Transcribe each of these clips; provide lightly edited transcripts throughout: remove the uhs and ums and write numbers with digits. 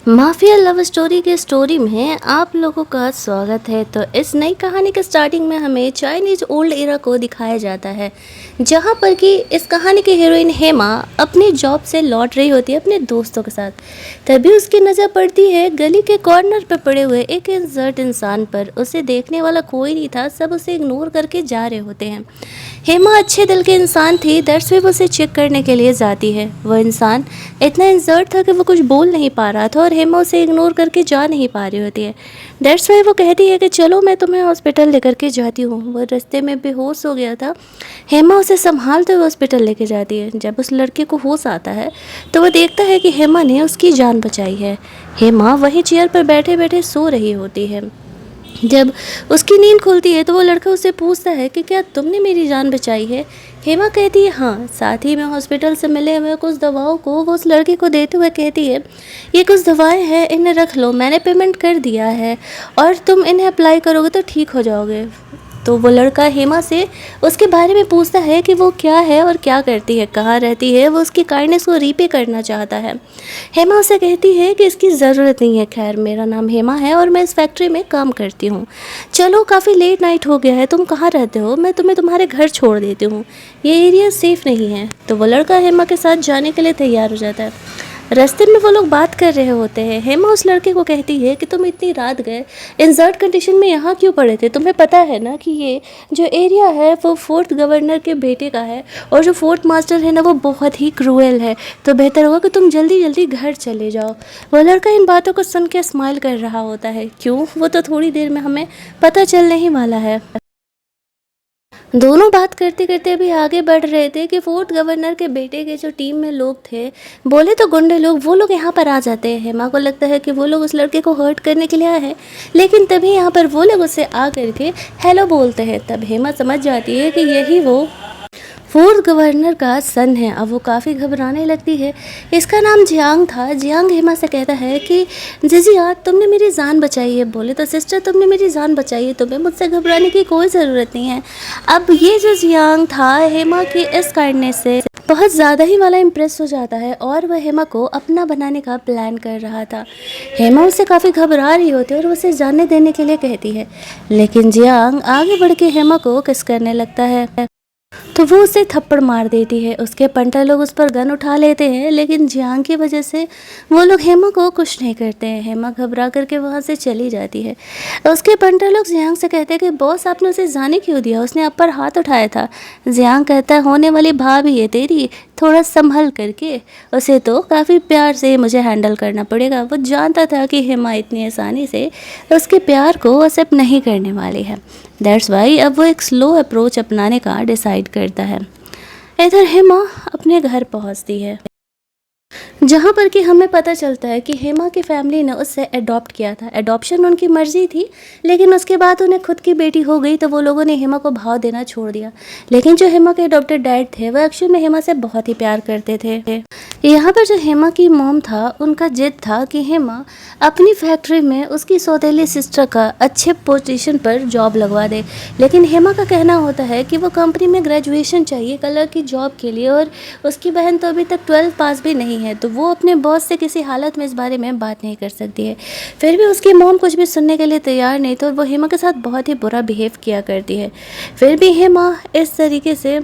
Mafia love story के story में आप लोगों का स्वागत है। तो इस नई कहानी के स्टार्टिंग में हमें चाइनीज ओल्ड एरा को दिखाया जाता है, जहां पर कि इस कहानी की हीरोइन हेमा अपनी जॉब से लौट रही होती है अपने दोस्तों के साथ। तभी उसकी नज़र पड़ती है गली के कॉर्नर पर पड़े हुए एक इंसर्ट इंसान पर। उसे देखने वाला कोई नहीं था, सब उसे इग्नोर करके जा रहे होते हैं। हेमा अच्छे दिल के इंसान थी, दैट्स वे वो उसे चेक करने के लिए जाती है। वो इंसान इतना इंसर्ट था कि वो कुछ बोल नहीं पा रहा था और हेमा उसे इग्नोर करके जा नहीं पा रही होती है। दैट्स वाई वो कहती है कि चलो मैं तुम्हें हॉस्पिटल लेकर के जाती हूँ। वो रास्ते में बेहोश हो गया था, हेमा उसे संभालते हुए हॉस्पिटल लेके जाती है। जब उस लड़के को होश आता है तो वो देखता है कि हेमा ने उसकी जान बचाई है। हेमा वहीं चेयर पर बैठे बैठे सो रही होती है। जब उसकी नींद खुलती है तो वो लड़का उससे पूछता है कि क्या तुमने मेरी जान बचाई है। हेमा कहती है हाँ। साथ ही में हॉस्पिटल से मिले हुए कुछ दवाओं को वो उस लड़के को देते हुए कहती है, ये कुछ दवाएं हैं, इन्हें रख लो, मैंने पेमेंट कर दिया है और तुम इन्हें अप्लाई करोगे तो ठीक हो जाओगे। तो वो लड़का हेमा से उसके बारे में पूछता है कि वो क्या है और क्या करती है, कहाँ रहती है। वो उसकी काइंडनेस को रीपे करना चाहता है। हेमा उसे कहती है कि इसकी ज़रूरत नहीं है, खैर मेरा नाम हेमा है और मैं इस फैक्ट्री में काम करती हूँ। चलो काफ़ी लेट नाइट हो गया है, तुम कहाँ रहते हो, मैं तुम्हें तुम्हारे घर छोड़ देती हूँ, ये एरिया सेफ़ नहीं है। तो वो लड़का हेमा के साथ जाने के लिए तैयार हो जाता है। रास्ते में वो लोग बात कर रहे होते हैं। हेमा उस लड़के को कहती है कि तुम इतनी रात गए इंसर्ट कंडीशन में यहाँ क्यों पड़े थे, तुम्हें पता है ना कि ये जो एरिया है वो फोर्थ गवर्नर के बेटे का है और जो फोर्थ मास्टर है ना वो बहुत ही क्रूएल है, तो बेहतर होगा कि तुम जल्दी जल्दी घर चले जाओ। वो लड़का इन बातों को सुन के स्माइल कर रहा होता है, क्यों, वो तो थोड़ी देर में हमें पता चलने ही वाला है। दोनों बात करते करते अभी आगे बढ़ रहे थे कि फोर्थ गवर्नर के बेटे के जो टीम में लोग थे, बोले तो गुंडे लोग, वो लोग यहाँ पर आ जाते हैं। हेमा को लगता है कि वो लोग उस लड़के को हर्ट करने के लिए आए हैं, लेकिन तभी यहाँ पर वो लोग उससे आ करके हेलो बोलते हैं। तब हेमा समझ जाती है कि यही वो फोर्थ गवर्नर का सन है। अब वो काफ़ी घबराने लगती है। इसका नाम जियांग था। जियांग हेमा से कहता है कि जिजिया तुमने मेरी जान बचाई है। बोले तो सिस्टर तुमने मेरी जान बचाई है, तुम्हें मुझसे घबराने की कोई ज़रूरत नहीं है। अब ये जो जियांग था हेमा की इस काइंडनेस से बहुत ज़्यादा ही वाला इम्प्रेस हो जाता है और वह हेमा को अपना बनाने का प्लान कर रहा था। हेमा उससे काफ़ी घबरा रही होती है और उसे जाने देने के लिए कहती है, लेकिन जियांग आगे बढ़ के हेमा को किस करने लगता है तो वो उसे थप्पड़ मार देती है। उसके पंटर लोग उस पर गन उठा लेते हैं, लेकिन जियांग की वजह से वो लोग हेमा को कुछ नहीं करते हैं। हेमा घबरा करके वहाँ से चली जाती है। उसके पंटर लोग जियांग से कहते हैं कि बॉस आपने उसे जाने क्यों दिया, उसने आप पर हाथ उठाया था। जियांग कहता है होने वाली भाभी है तेरी, थोड़ा संभल करके, उसे तो काफ़ी प्यार से मुझे हैंडल करना पड़ेगा। वो जानता था कि हेमा इतनी आसानी से उसके प्यार को एक्सेप्ट नहीं करने वाली है। दैट्स वाई अब वो एक स्लो अप्रोच अपनाने का डिसाइड करता है। इधर हेमा अपने घर पहुंचती है, जहाँ पर कि हमें पता चलता है कि हेमा की फैमिली ने उससे अडॉप्ट किया था। अडॉप्शन उनकी मर्जी थी, लेकिन उसके बाद उन्हें खुद की बेटी हो गई तो वो लोगों ने हेमा को भाव देना छोड़ दिया। लेकिन जो हेमा के अडॉप्टेड डैड थे वो एक्चुअल में हेमा से बहुत ही प्यार करते थे। यहाँ पर जो हेमा की मॉम था, उनका जिद था कि हेमा अपनी फैक्ट्री में उसकी सौतेली सिस्टर का अच्छे पोजीशन पर जॉब लगवा दे। लेकिन हेमा का कहना होता है कि वो कंपनी में ग्रेजुएशन चाहिए कलर की जॉब के लिए और उसकी बहन तो अभी तक 12th पास भी नहीं है, तो वो अपने बॉस से किसी हालत में इस बारे में बात नहीं कर सकती है। फिर भी उसकी मॉम कुछ भी सुनने के लिए तैयार नहीं, तो वो हेमा के साथ बहुत ही बुरा बिहेव किया करती है। फिर भी हेमा इस तरीके से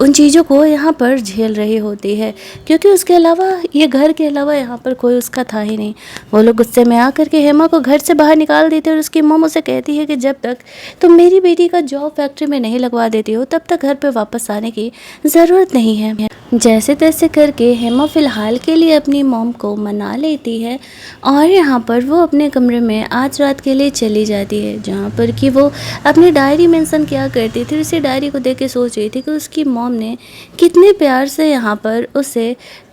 उन चीज़ों को यहाँ पर झेल रही होती है, क्योंकि उसके अलावा ये घर के अलावा यहाँ पर कोई उसका था ही नहीं। वो लोग गुस्से में आकर के हेमा को घर से बाहर निकाल देते और उसकी मॉम उसे कहती है कि जब तक तुम मेरी बेटी का जॉब फैक्ट्री में नहीं लगवा देती हो तब तक घर पर वापस आने की ज़रूरत नहीं है। जैसे तैसे करके हेमा फ़िलहाल के लिए अपनी मॉम को मना लेती है और यहाँ पर वो अपने कमरे में आज रात के लिए चली जाती है, जहाँ पर कि वो अपनी डायरी मेंशन किया करती थी। उसी डायरी को देख के सोच रही थी कि उसकी मॉम ने कितने प्यार से यहाँ पर उसे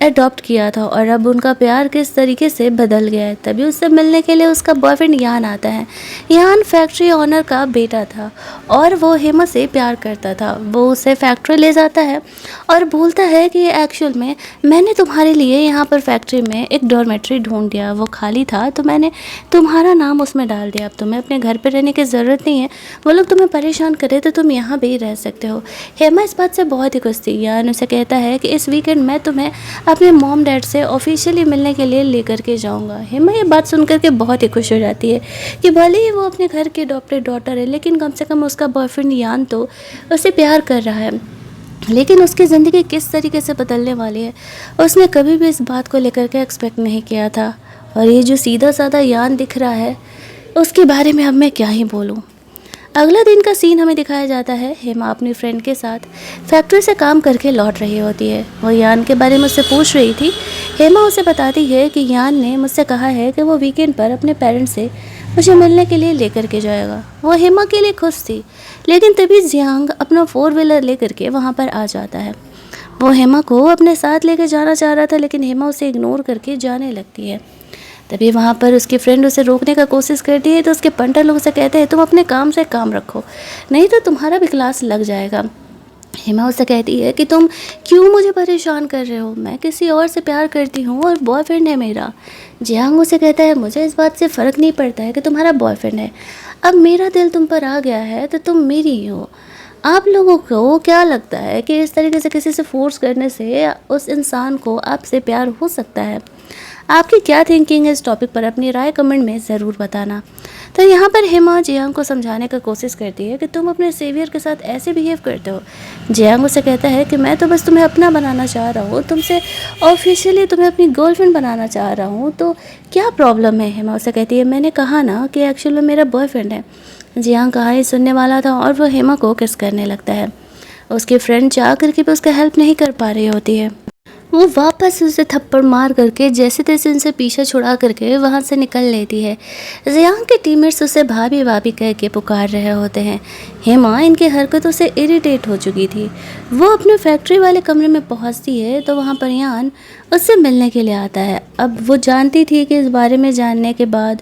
अडॉप्ट किया था और अब उनका प्यार किस तरीके से बदल गया है। तभी उससे मिलने के लिए उसका बॉयफ्रेंड यान आता है। यान फैक्ट्री ओनर का बेटा था और वो हेमा से प्यार करता था। वो उसे फैक्ट्री ले जाता है और बोलता है कि एक्चुअल में मैंने तुम्हारे लिए यहाँ पर फैक्ट्री में एक डॉर्मेट्री ढूंढ दिया, वो खाली था तो मैंने तुम्हारा नाम उसमें डाल दिया। अब तुम्हें अपने घर पर रहने की ज़रूरत नहीं है, वो लोग तुम्हें परेशान करे तो तुम यहाँ भी रह सकते हो। हेमा इस बात से बहुत ही खुश थी। यान उसे कहता है कि इस वीकेंड मैं तुम्हें अपने मॉम डैड से ऑफिशियली मिलने के लिए लेकर के जाऊंगा। हेमा ये बात सुनकर के बहुत ही खुश हो जाती है कि भले ही वो अपने घर की अडॉप्टेड डॉटर है, लेकिन कम से कम उसका बॉयफ्रेंड यान तो उसे प्यार कर रहा है। लेकिन उसकी ज़िंदगी किस तरीके से बदलने वाली है, उसने कभी भी इस बात को लेकर के एक्सपेक्ट नहीं किया था। और ये जो सीधा साधा यान दिख रहा है, उसके बारे में अब मैं क्या ही बोलूँ। अगला दिन का सीन हमें दिखाया जाता है। हेमा अपनी फ्रेंड के साथ फैक्ट्री से काम करके लौट रही होती है। वो यान के बारे में उससे पूछ रही थी। हेमा उसे बताती है कि यान ने मुझसे कहा है कि वो वीकेंड पर अपने पेरेंट्स से मुझे मिलने के लिए लेकर के जाएगा। वो हेमा के लिए खुश थी, लेकिन तभी जियांग अपना 4 व्हीलर लेकर के वहाँ पर आ जाता है। वो हेमा को अपने साथ लेकर जाना चाह रहा था, लेकिन हेमा उसे इग्नोर करके जाने लगती है। तभी वहाँ पर उसकी फ्रेंड उसे रोकने का कोशिश करती है, तो उसके पंटर लोग उसे कहते हैं तुम अपने काम से काम रखो, नहीं तो तुम्हारा भी क्लास लग जाएगा। हेमा उसे कहती है कि तुम क्यों मुझे परेशान कर रहे हो, मैं किसी और से प्यार करती हूँ और बॉयफ्रेंड है मेरा। जियांग उसे कहता है मुझे इस बात से फ़र्क नहीं पड़ता है कि तुम्हारा बॉयफ्रेंड है, अब मेरा दिल तुम पर आ गया है तो तुम मेरी ही हो। आप लोगों को क्या लगता है कि इस तरीके से किसी से फोर्स करने से उस इंसान को आपसे प्यार हो सकता है? आपकी क्या थिंकिंग है इस टॉपिक पर, अपनी राय कमेंट में ज़रूर बताना। तो यहाँ पर हेमा जियांग को समझाने का कोशिश करती है कि तुम अपने सेवियर के साथ ऐसे बिहेव करते हो। जियांग उसे कहता है कि मैं तो बस तुम्हें अपना बनाना चाह रहा हूँ, तुमसे ऑफिशियली तुम्हें अपनी गर्लफ्रेंड बनाना चाह रहा हूँ, तो क्या प्रॉब्लम है। हेमा उसे कहती है मैंने कहा ना कि एक्चुअल में मेरा बॉयफ्रेंड है। जियांग कहानी सुनने वाला था और वो हेमा को किस करने लगता है। उसकी फ्रेंड चाह करके भी उसका हेल्प नहीं कर पा रही होती है। वो वापस उसे थप्पड़ मार करके जैसे तैसे उनसे पीछे छुड़ा करके वहाँ से निकल लेती है। जियांग के टीममेट्स उसे भाभी भाभी कह के पुकार रहे होते हैं। हेमा इनकी हरकतों से इरिटेट हो चुकी थी। वो अपने फैक्ट्री वाले कमरे में पहुँचती है तो वहाँ पर यान उससे मिलने के लिए आता है। अब वो जानती थी कि इस बारे में जानने के बाद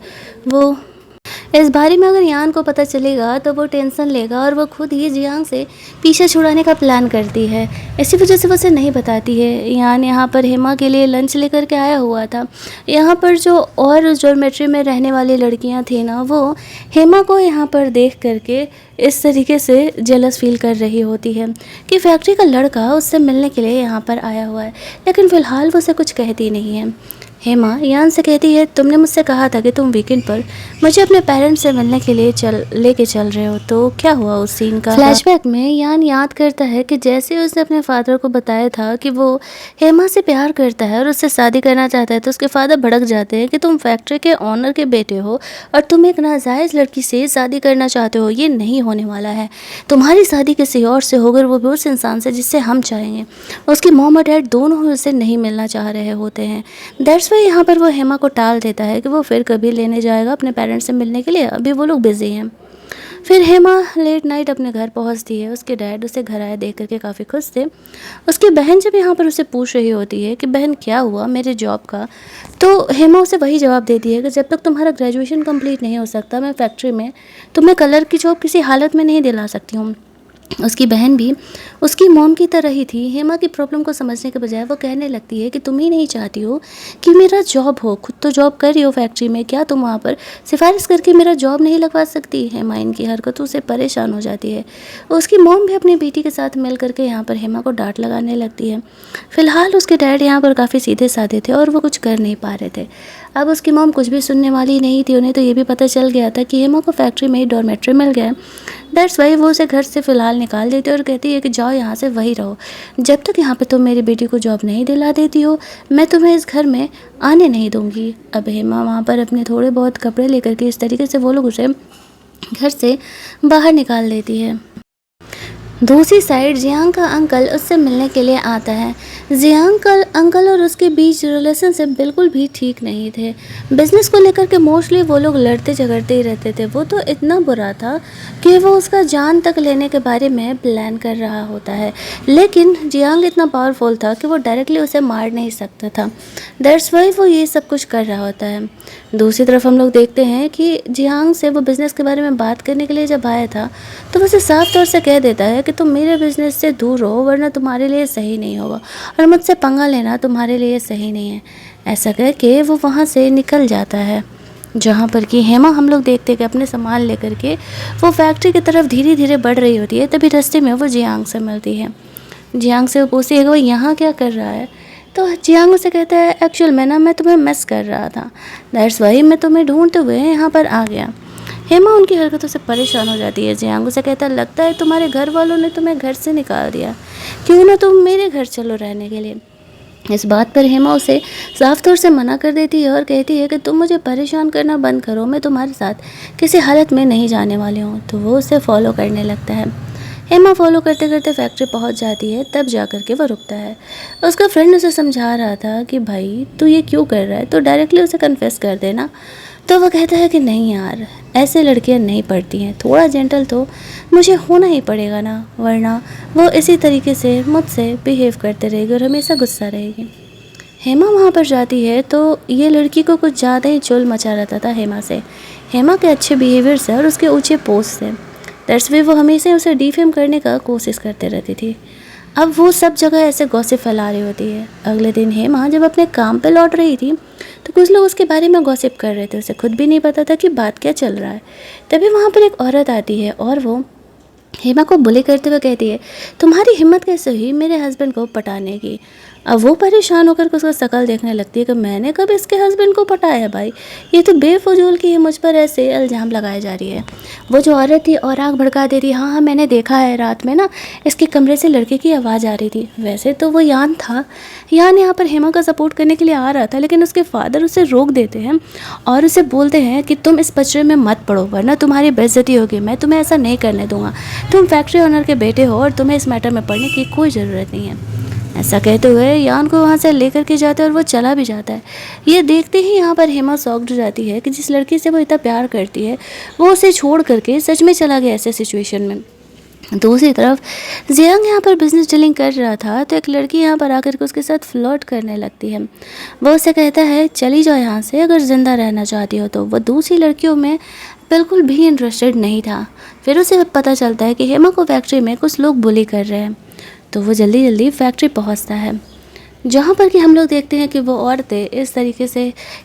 इस बारे में अगर यान को पता चलेगा तो वो टेंशन लेगा और वो खुद ही जियांग से पीछे छुड़ाने का प्लान करती है। इसी वजह से वो उसे नहीं बताती है। यान यहाँ पर हेमा के लिए लंच लेकर के आया हुआ था। यहाँ पर जो और डॉर्मेट्री में रहने वाली लड़कियाँ थी ना, वो हेमा को यहाँ पर देख करके इस तरीके से जेलस फील कर रही होती है कि फैक्ट्री का लड़का उससे मिलने के लिए यहाँ पर आया हुआ है, लेकिन फ़िलहाल वो उसे कुछ कहती नहीं है। हेमा यान से कहती है तुमने मुझसे कहा था कि तुम वीकेंड पर मुझे अपने पेरेंट्स से मिलने के लिए लेके चल रहे हो, तो क्या हुआ उस सीन का। फ्लैशबैक में यान याद करता है कि जैसे उसने अपने फादर को बताया था कि वो हेमा से प्यार करता है और उससे शादी करना चाहता है, तो उसके फादर भड़क जाते हैं कि तुम फैक्ट्री के ऑनर के बेटे हो और तुम एक नाजायज़ लड़की से शादी करना चाहते हो, ये नहीं होने वाला है। तुम्हारी शादी किसी और से होकर वो भी उस इंसान से जिससे हम चाहेंगे। उसकी मॉम और डैड दोनों ही उससे नहीं मिलना चाह रहे होते हैं। दैट्स वाई यहाँ पर वो हेमा को टाल देता है कि वो फिर कभी लेने जाएगा अपने पेरेंट्स से मिलने के लिए, अभी वो लोग बिजी हैं। फिर हेमा लेट नाइट अपने घर पहुँचती है। उसके डैड उसे घर आए देख करके काफ़ी खुश थे। उसकी बहन जब यहाँ पर उसे पूछ रही होती है कि बहन क्या हुआ मेरे जॉब का, तो हेमा उसे वही जवाब देती है कि जब तक तुम्हारा ग्रेजुएशन कंप्लीट नहीं हो सकता मैं फैक्ट्री में तुम्हें कलर की जॉब किसी हालत में नहीं दिला सकती हूँ। उसकी बहन भी उसकी मॉम की तरह ही थी। हेमा की प्रॉब्लम को समझने के बजाय वो कहने लगती है कि तुम ही नहीं चाहती हो कि मेरा जॉब हो, खुद तो जॉब कर रही हो फैक्ट्री में, क्या तुम वहाँ पर सिफारिश करके मेरा जॉब नहीं लगवा सकती। हेमा इनकी हरकतों से परेशान हो जाती है। उसकी मॉम भी अपनी बेटी के साथ मिल करके यहाँ पर हेमा को डांट लगाने लगती है। फ़िलहाल उसके डैड यहाँ पर काफ़ी सीधे साधे थे और वो कुछ कर नहीं पा रहे थे। अब उसकी मॉम कुछ भी सुनने वाली नहीं थी। उन्हें तो ये भी पता चल गया था कि हेमा को फैक्ट्री में ही डॉर्मेट्री मिल गया। दैट्स वाई वो उसे घर से फ़िलहाल निकाल देती है और कहती है कि जाओ यहाँ से वहीं रहो, जब तक यहाँ पे तुम मेरी बेटी को जॉब नहीं दिला देती हो मैं तुम्हें इस घर में आने नहीं दूँगी। अब हेमा वहाँ पर अपने थोड़े बहुत कपड़े लेकर के इस तरीके से वो लोग उसे घर से बाहर निकाल देती है। दूसरी साइड जियांग का अंकल उससे मिलने के लिए आता है। जियांग का अंकल और उसके बीच रिलेशनशिप बिल्कुल भी ठीक नहीं थे। बिजनेस को लेकर के मोस्टली वो लोग लड़ते झगड़ते ही रहते थे। वो तो इतना बुरा था कि वो उसका जान तक लेने के बारे में प्लान कर रहा होता है, लेकिन जियांग इतना पावरफुल था कि वो डायरेक्टली उसे मार नहीं सकता था। दैट्स वाई वो ये सब कुछ कर रहा होता है। दूसरी तरफ हम लोग देखते हैं कि जियांग से वो बिज़नेस के बारे में बात करने के लिए जब आया था तो उसे साफ तौर से कह देता है कि तुम मेरे बिज़नेस से दूर रहो वरना तुम्हारे लिए सही नहीं होगा और मुझसे पंगा लेना तुम्हारे लिए सही नहीं है। ऐसा करके वो वहाँ से निकल जाता है। जहाँ पर कि हेमा हम लोग देखते हैं कि अपने सामान लेकर के वो फैक्ट्री की तरफ धीरे धीरे बढ़ रही होती है। तभी रास्ते में वो जियांग से मिलती है। जियांग से वो पूछती है कि वो यहाँ क्या कर रहा है। तो जियांग उसे कहता है एक्चुअल में ना मैं तुम्हें मिस कर रहा था, दैट्स वाई मैं तुम्हें ढूंढते हुए यहाँ पर आ गया। हेमा उनकी हरकतों से परेशान हो जाती है। जियांग उसे कहता है लगता है तुम्हारे घर वालों ने तुम्हें घर से निकाल दिया, क्यों ना तुम मेरे घर चलो रहने के लिए। इस बात पर हेमा उसे साफ तौर से मना कर देती है और कहती है कि तुम मुझे परेशान करना बंद करो, मैं तुम्हारे साथ किसी हालत में नहीं जाने वाली हूँ। तो वो उसे फॉलो करने लगता है। हेमा फॉलो करते करते फैक्ट्री पहुंच जाती है, तब जाकर के वो रुकता है। उसका फ्रेंड उसे समझा रहा था कि भाई तू ये क्यों कर रहा है, तो डायरेक्टली उसे कन्फेस कर देना। तो वो कहता है कि नहीं यार, ऐसे लड़कियां नहीं पढ़ती हैं, थोड़ा जेंटल तो मुझे होना ही पड़ेगा ना, वरना वो इसी तरीके से मुझसे बिहेव करते रहेगी और हमेशा गुस्सा रहेगी। हेमा वहाँ पर जाती है तो ये लड़की को कुछ ज़्यादा ही चुल मचा रहता था हेमा से, हेमा के अच्छे बिहेवियर से और उसके ऊंचे पोस्ट से। दैट्स वे वो हमेशा उसे डिफेम करने का कोशिश करते रहती थी। अब वो सब जगह ऐसे गॉसिप फैला रही होती है। अगले दिन हेमा जब अपने काम पे लौट रही थी तो कुछ लोग उसके बारे में गॉसिप कर रहे थे, उसे खुद भी नहीं पता था कि बात क्या चल रहा है। तभी वहाँ पर एक औरत आती है और वो हेमा को बुली करते हुए कहती है तुम्हारी हिम्मत कैसे हुई मेरे हस्बैंड को पटाने की। अब वो परेशान होकर उसका शक्ल देखने लगती है कि मैंने कब इसके हस्बैंड को पटाया भाई, ये तो बेफजूल की मुझ पर ऐसे इल्ज़ाम लगाए जा रही है। वो जो औरत थी और आग भड़का दे रही, हाँ हाँ मैंने देखा है रात में ना इसके कमरे से लड़के की आवाज़ आ रही थी। वैसे तो वो यान था, यान यहाँ पर हेमा का सपोर्ट करने के लिए आ रहा था, लेकिन उसके फादर उसे रोक देते हैं और उसे बोलते हैं कि तुम इस पचड़े में मत पड़ो वरना तुम्हारी बेइज्जती होगी, मैं तुम्हें ऐसा नहीं करने दूंगा, तुम फैक्ट्री ओनर के बेटे हो और तुम्हें इस मैटर में पढ़ने की कोई ज़रूरत नहीं है। ऐसा कहते हुए यान को वहाँ से लेकर के जाते हैं और वो चला भी जाता है। ये देखते ही यहाँ पर हेमा शॉक्ड हो जाती है कि जिस लड़की से वो इतना प्यार करती है वो उसे छोड़ करके सच में चला गया ऐसे सिचुएशन में। दूसरी तरफ जियांग यहाँ पर बिजनेस डीलिंग कर रहा था तो एक लड़की यहाँ पर आकर के उसके साथ फ्लर्ट करने लगती है। वो उसे कहता है चली जाओ यहाँ से अगर ज़िंदा रहना चाहती हो तो। वो दूसरी लड़कियों में बिल्कुल भी इंटरेस्टेड नहीं था। फिर उसे पता चलता है कि हेमा को फैक्ट्री में कुछ लोग बुली कर रहे हैं, तो वो जल्दी जल्दी फैक्ट्री पहुँचता है, जहाँ पर कि हम लोग देखते हैं कि वो औरतें इस तरीके से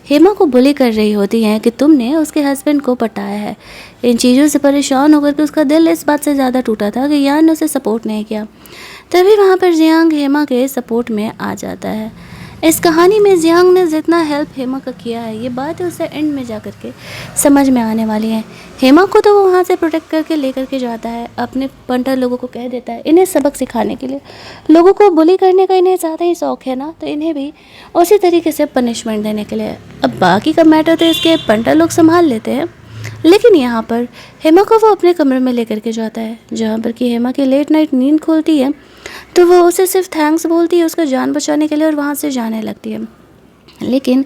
हेमा को बुली कर रही होती हैं कि तुमने उसके हस्बैंड को पटाया है। इन चीज़ों से परेशान होकर के उसका दिल इस बात से ज़्यादा टूटा था कि यान ने उसे सपोर्ट नहीं किया। तभी वहाँ पर जियांग हेमा के सपोर्ट में आ जाता है। इस कहानी में जियांग ने जितना हेल्प हेमा का किया है ये बात उसे एंड में जा कर के समझ में आने वाली है। हेमा को तो वो वहाँ से प्रोटेक्ट करके लेकर के जाता है, अपने पंटर लोगों को कह देता है इन्हें सबक सिखाने के लिए। लोगों को बुली करने का इन्हें ज़्यादा ही शौक है ना, तो इन्हें भी उसी तरीके से पनिशमेंट देने के लिए। अब बाकी का मैटर तो इसके पंटर लोग संभाल लेते हैं, लेकिन यहाँ पर हेमा को वो अपने कमरे में लेकर के जाता है, जहाँ पर कि हेमा की लेट नाइट नींद खुलती है तो वो उसे सिर्फ थैंक्स बोलती है उसका जान बचाने के लिए और वहाँ से जाने लगती है। लेकिन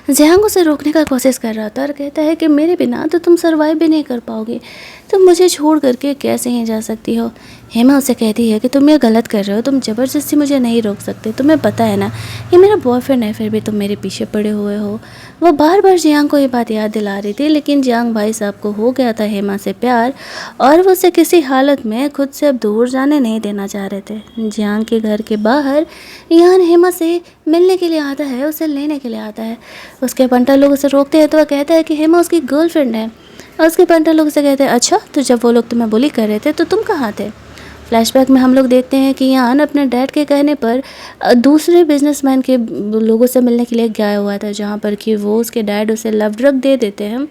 जियांग उसे रोकने का कोशिश कर रहा था और कहता है कि मेरे बिना तो तुम सर्वाइव भी नहीं कर पाओगे, तुम मुझे छोड़ करके कैसे ही जा सकती हो। हेमा उसे कहती है कि तुम ये गलत कर रहे हो, तुम ज़बरदस्ती मुझे नहीं रोक सकते, तुम्हें पता है ना ये मेरा बॉयफ्रेंड है, फिर भी तुम मेरे पीछे पड़े हुए हो। वो बार बार जियांग को ये बात याद दिला रही थी, लेकिन जियांग भाई साहब को हो गया था हेमा से प्यार और वो उसे किसी हालत में खुद से अब दूर जाने नहीं देना चाह रहे थे। जियांग के घर के बाहर यान हेमा से मिलने के लिए आता है, उसे लेने के लिए आता है। उसके पंटर लोग उसे रोकते हैं तो वह कहता है कि हेमा उसकी गर्लफ्रेंड है और उसके पंटर लोग उसे कहते हैं अच्छा तो जब वो लोग तुम्हें बुली कर रहे थे तो तुम कहाँ थे। फ्लैशबैक में हम लोग देखते हैं कि यान अपने डैड के कहने पर दूसरे बिजनेसमैन के लोगों से मिलने के लिए गया हुआ था, जहाँ पर कि वो उसके डैड उसे लव ड्रग दे देते हैं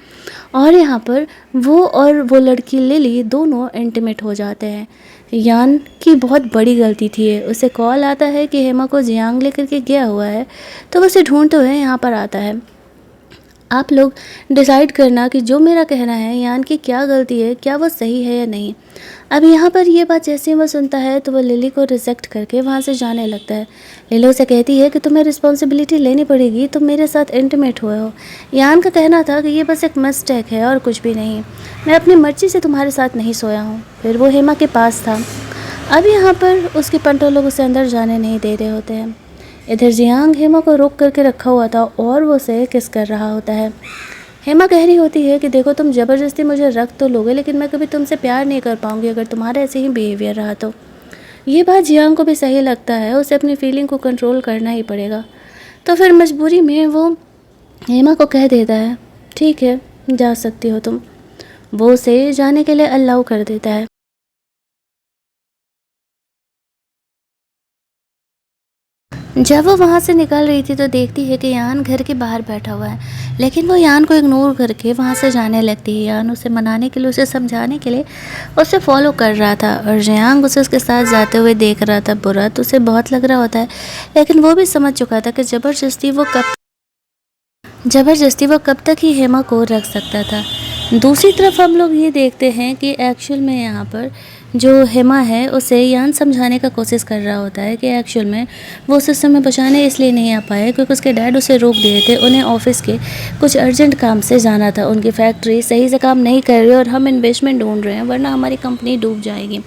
और यहाँ पर वो और वो लड़की लिली दोनों इंटीमेट हो जाते हैं। यान की बहुत बड़ी गलती थी, उसे कॉल आता है कि हेमा को जियांग लेकर के गया हुआ है, तो वो उसे ढूंढते हुए यहाँ पर आता है। आप लोग डिसाइड करना कि जो मेरा कहना है यान की क्या गलती है, क्या वो सही है या नहीं। अब यहाँ पर ये बात जैसे ही वो सुनता है तो वो लिली को रिजेक्ट करके वहाँ से जाने लगता है। लिली उसे कहती है कि तुम्हें रिस्पॉन्सिबिलिटी लेनी पड़ेगी, तुम मेरे साथ इंटीमेट हुए हो। यान का कहना था कि ये बस एक मिस्टेक है और कुछ भी नहीं, मैं अपनी मर्जी से तुम्हारे साथ नहीं सोया हूँ। फिर वो हेमा के पास था। अब यहाँ पर उसके पंटर लोग उसे अंदर जाने नहीं दे रहे होते हैं। इधर जियांग हेमा को रोक करके रखा हुआ था और वो उसे किस कर रहा होता है। हेमा कह रही होती है कि देखो तुम ज़बरदस्ती मुझे रख तो लोगे, लेकिन मैं कभी तुमसे प्यार नहीं कर पाऊंगी अगर तुम्हारा ऐसे ही बिहेवियर रहा तो। ये बात जियांग को भी सही लगता है, उसे अपनी फीलिंग को कंट्रोल करना ही पड़ेगा। तो फिर मजबूरी में वो हेमा को कह देता है ठीक है जा सकती हो तुम। वो उसे जाने के लिए अलाउ कर देता है। जब वो वहाँ से निकल रही थी तो देखती है कि यान घर के बाहर बैठा हुआ है, लेकिन वो यान को इग्नोर करके वहाँ से जाने लगती है। यान उसे मनाने के लिए, उसे समझाने के लिए उसे फॉलो कर रहा था और जियांग उसे उसके साथ जाते हुए देख रहा था। बुरा तो उसे बहुत लग रहा होता है, लेकिन वो भी समझ चुका था कि ज़बरदस्ती वो कब तक ही हेमा को रख सकता था। दूसरी तरफ हम लोग ये देखते हैं कि एक्चुअल में यहाँ पर जो हेमा है उसे यान समझाने का कोशिश कर रहा होता है कि एक्चुअल में वो उस समय बचाने इसलिए नहीं आ पाए क्योंकि उसके डैड उसे रोक दिए थे। उन्हें ऑफिस के कुछ अर्जेंट काम से जाना था। उनकी फैक्ट्री सही से काम नहीं कर रही और हम इन्वेस्टमेंट ढूंढ रहे हैं, वरना हमारी कंपनी डूब जाएगी।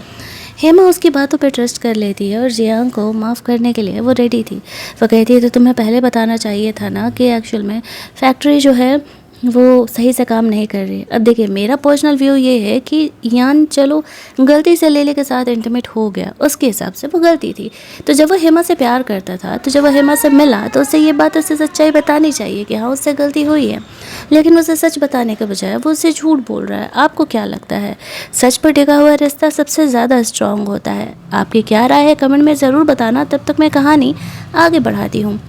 हेमा उसकी बातों पे ट्रस्ट कर लेती है और जियांग को माफ़ करने के लिए वो रेडी थी। वो कहती है तो तुम्हें पहले बताना चाहिए था ना कि एक्चुअल में फैक्ट्री जो है वो सही से काम नहीं कर रही। अब देखिए, मेरा पर्सनल व्यू ये है कि यान चलो गलती से लेले के साथ इंटीमेट हो गया, उसके हिसाब से वो गलती थी। तो जब वो हेमा से प्यार करता था, तो जब वो हेमा से मिला तो उसे ये बात, उसे सच्चाई बतानी चाहिए कि हाँ उससे गलती हुई है। लेकिन उसे सच बताने के बजाय वो उससे झूठ बोल रहा है। आपको क्या लगता है, सच पर टिका हुआ रिश्ता सबसे ज़्यादा स्ट्रांग होता है? आपकी क्या राय है कमेंट में ज़रूर बताना। तब तक मैं कहानी आगे बढ़ाती हूँ।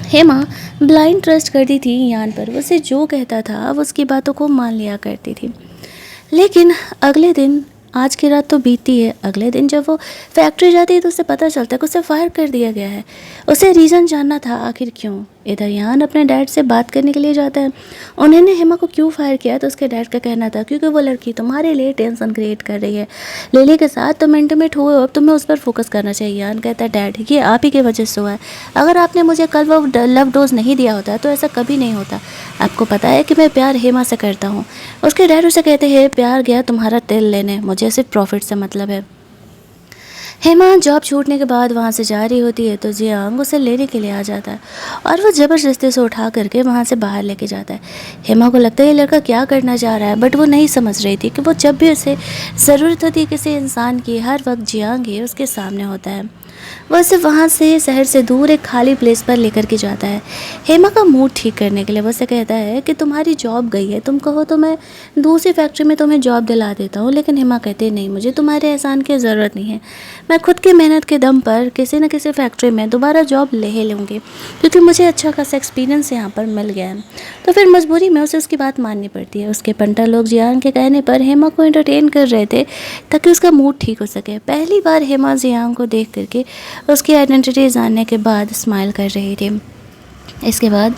हेमा ब्लाइंड ट्रस्ट करती थी यान पर। वो उसे जो कहता था वो उसकी बातों को मान लिया करती थी। लेकिन अगले दिन, आज की रात तो बीती है, अगले दिन जब वो फैक्ट्री जाती है तो उसे पता चलता है कि उसे फायर कर दिया गया है। उसे रीज़न जानना था आखिर क्यों। इधर यान अपने डैड से बात करने के लिए जाता है। उन्होंने हेमा को क्यों फायर किया तो उसके डैड का कहना था क्योंकि वो लड़की तुम्हारे लिए टेंशन क्रिएट कर रही है। लिली के साथ तुम इंटीमेट हुए हो, अब तुम्हें उस पर फोकस करना चाहिए। यान कहता है डैड ये आप ही की वजह से हुआ है। अगर आपने मुझे कल वो लव डोज नहीं दिया होता तो ऐसा कभी नहीं होता। आपको पता है कि मैं प्यार हेमा से करता हूँ। उसके डैड उसे कहते हैं प्यार गया तुम्हारा तिल लेने, मुझे सिर्फ प्रॉफिट से मतलब है। हेमा जॉब छूटने के बाद वहाँ से जा रही होती है तो जियांग उसे लेने के लिए आ जाता है और वो ज़बरदस्ती से उठा करके वहाँ से बाहर लेके जाता है। हेमा को लगता है ये लड़का क्या करना चाह रहा है, बट वो नहीं समझ रही थी कि वो जब भी उसे ज़रूरत होती है किसी इंसान की, हर वक्त जियांग ही उसके सामने होता है। वह उसे वहाँ से शहर से दूर एक खाली प्लेस पर लेकर के जाता है हेमा का मूड ठीक करने के लिए। वो उसे कहता है कि तुम्हारी जॉब गई है, तुम कहो तो मैं दूसरी फैक्ट्री में तुम्हें जॉब दिला देता हूँ। लेकिन हेमा कहती है नहीं, मुझे तुम्हारे एहसान की ज़रूरत नहीं है। मैं खुद की मेहनत के दम पर किसी न किसी फैक्ट्री में दोबारा जॉब ले ही लूँगी क्योंकि मुझे अच्छा खासा एक्सपीरियंस यहाँ पर मिल गया है। तो फिर मजबूरी में उसे उसकी बात माननी पड़ती है। उसके पंटर लोग जियांग के कहने पर हेमा को एंटरटेन कर रहे थे ताकि उसका मूड ठीक हो सके। पहली बार हेमा जियांग को देख करके उसकी आइडेंटिटी जानने के बाद स्माइल कर रही थी। इसके बाद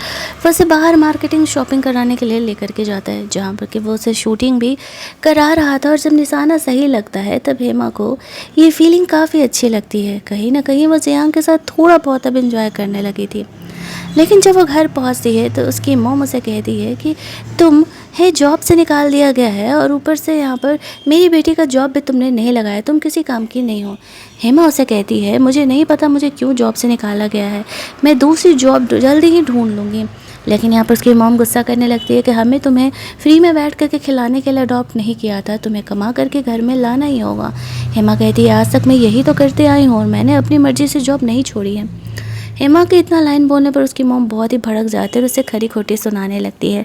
वो उसे बाहर मार्केटिंग शॉपिंग कराने के लिए लेकर के जाता है, जहाँ पर कि वो उसे शूटिंग भी करा रहा था। और जब निशाना सही लगता है तब हेमा को ये फीलिंग काफ़ी अच्छी लगती है। कहीं ना कहीं वो जियांग के साथ थोड़ा बहुत अब इंजॉय करने लगी थी। लेकिन जब वो घर पहुंचती है तो उसकी मॉम उसे कहती है कि तुम है जॉब से निकाल दिया गया है और ऊपर से यहाँ पर मेरी बेटी का जॉब भी तुमने नहीं लगाया, तुम किसी काम की नहीं हो। हेमा उसे कहती है मुझे नहीं पता मुझे क्यों जॉब से निकाला गया है, मैं दूसरी जॉब जल्दी ही ढूंढ लूँगी। लेकिन यहाँ पर उसकी मॉम गुस्सा करने लगती है कि हमें तुम्हें फ्री में बैठ करके खिलाने के लिए अडॉप्ट नहीं किया था, तुम्हें कमा करके घर में लाना ही होगा। हेमा कहती है आज तक मैं यही तो करते आई हूँ और मैंने अपनी मर्ज़ी से जॉब नहीं छोड़ी है। हेमा के इतना लाइन बोलने पर उसकी मॉम बहुत ही भड़क जाती है और उसे खरी खोटी सुनाने लगती है।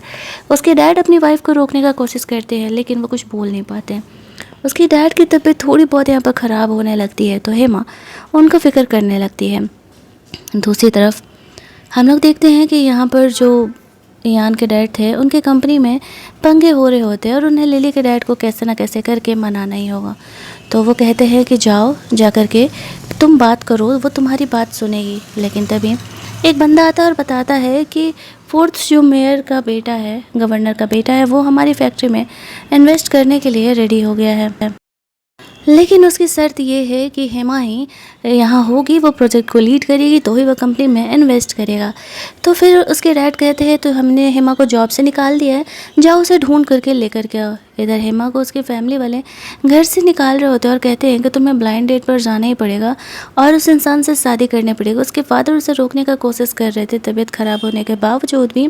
उसके डैड अपनी वाइफ को रोकने का कोशिश करते हैं लेकिन वो कुछ बोल नहीं पाते। उसकी डैड की तबीयत थोड़ी बहुत यहाँ पर ख़राब होने लगती है तो हेमा उनका फिक्र करने लगती है। दूसरी तरफ हम लोग देखते हैं कि यहाँ पर जो यान के डैड थे उनके कंपनी में पंगे हो रहे होते हैं और उन्हें लिली के डैड को कैसे ना कैसे करके मनाना ही होगा। तो वो कहते हैं कि जाओ जा कर के तुम बात करो, वो तुम्हारी बात सुनेगी। लेकिन तभी एक बंदा आता है और बताता है कि फोर्थ जो मेयर का बेटा है, गवर्नर का बेटा है, वो हमारी फैक्ट्री में इन्वेस्ट करने के लिए रेडी हो गया है। लेकिन उसकी शर्त ये है कि हेमा ही यहाँ होगी, वो प्रोजेक्ट को लीड करेगी तो ही वो कंपनी में इन्वेस्ट करेगा। तो फिर उसके डैड कहते हैं तो हमने हेमा को जॉब से निकाल दिया है, जाओ उसे ढूंढ करके लेकर के आओ। इधर हेमा को उसके फैमिली वाले घर से निकाल रहे होते हैं और कहते हैं कि तुम्हें ब्लाइंड डेट पर जाना ही पड़ेगा और उस इंसान से शादी करनी पड़ेगी। उसके फादर उसे रोकने का कोशिश कर रहे थे तबीयत ख़राब होने के बावजूद भी,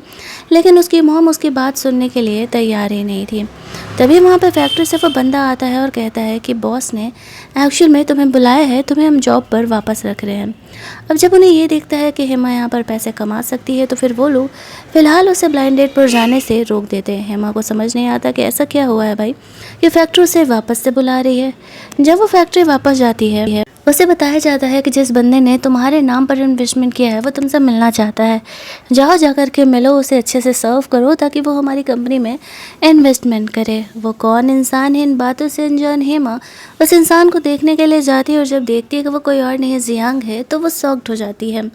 लेकिन उसकी मॉम उसकी बात सुनने के लिए तैयार ही नहीं थी। तभी वहाँ पर फैक्ट्री से वो बंदा आता है और कहता है कि बॉस ने एक्चुअल में तुम्हें बुलाया है, तुम्हें हम जॉब पर वापस रख रहे हैं। अब जब उन्हें ये दिखता है कि हेमा यहाँ पर पैसे कमा सकती है तो फिर वो लोग फ़िलहाल उसे ब्लाइंड डेट पर जाने से रोक देते हैं। हेमा को समझ नहीं आता कि ऐसा क्या हुआ है भाई, ये फैक्ट्री उसे वापस से बुला रही है। जब वो फैक्ट्री वापस जाती है उसे बताया जाता है कि जिस बंदे ने तुम्हारे नाम पर इन्वेस्टमेंट किया है वो तुमसे मिलना चाहता है। जाओ जा कर के मिलो, उसे अच्छे से सर्व करो ताकि वो हमारी कंपनी में इन्वेस्टमेंट करे। वो कौन इंसान है, इन बातों से अनजान हेमा उस इंसान को देखने के लिए जाती है और जब देखती है कि वो कोई और नहीं जियांग है तो वो शॉक्ड हो जाती है।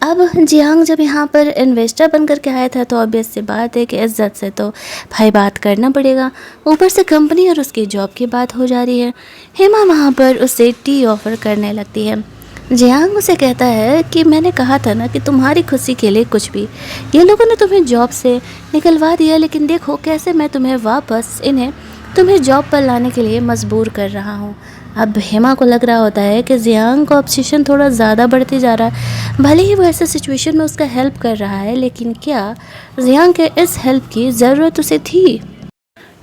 अब जियांग जब यहाँ पर इन्वेस्टर बन कर के आया था तो ऑब्वियस सी बात है कि इज्जत से तो भाई बात करना पड़ेगा। ऊपर से कंपनी और उसकी जॉब की बात हो जा रही है। हेमा वहाँ पर उसे टी ऑफ़र करने लगती है। जियांग उसे कहता है कि मैंने कहा था ना कि तुम्हारी खुशी के लिए कुछ भी। ये लोगों ने तुम्हें जॉब से निकलवा दिया, लेकिन देखो कैसे मैं तुम्हें वापस तुम्हें जॉब पर लाने के लिए मजबूर कर रहा हूँ। अब हेमा को लग रहा होता है कि जियांग का ऑब्सेशन थोड़ा ज़्यादा बढ़ते जा रहा है। भले ही वो ऐसे सिचुएशन में उसका हेल्प कर रहा है, लेकिन क्या जियांग के इस हेल्प की ज़रूरत उसे थी?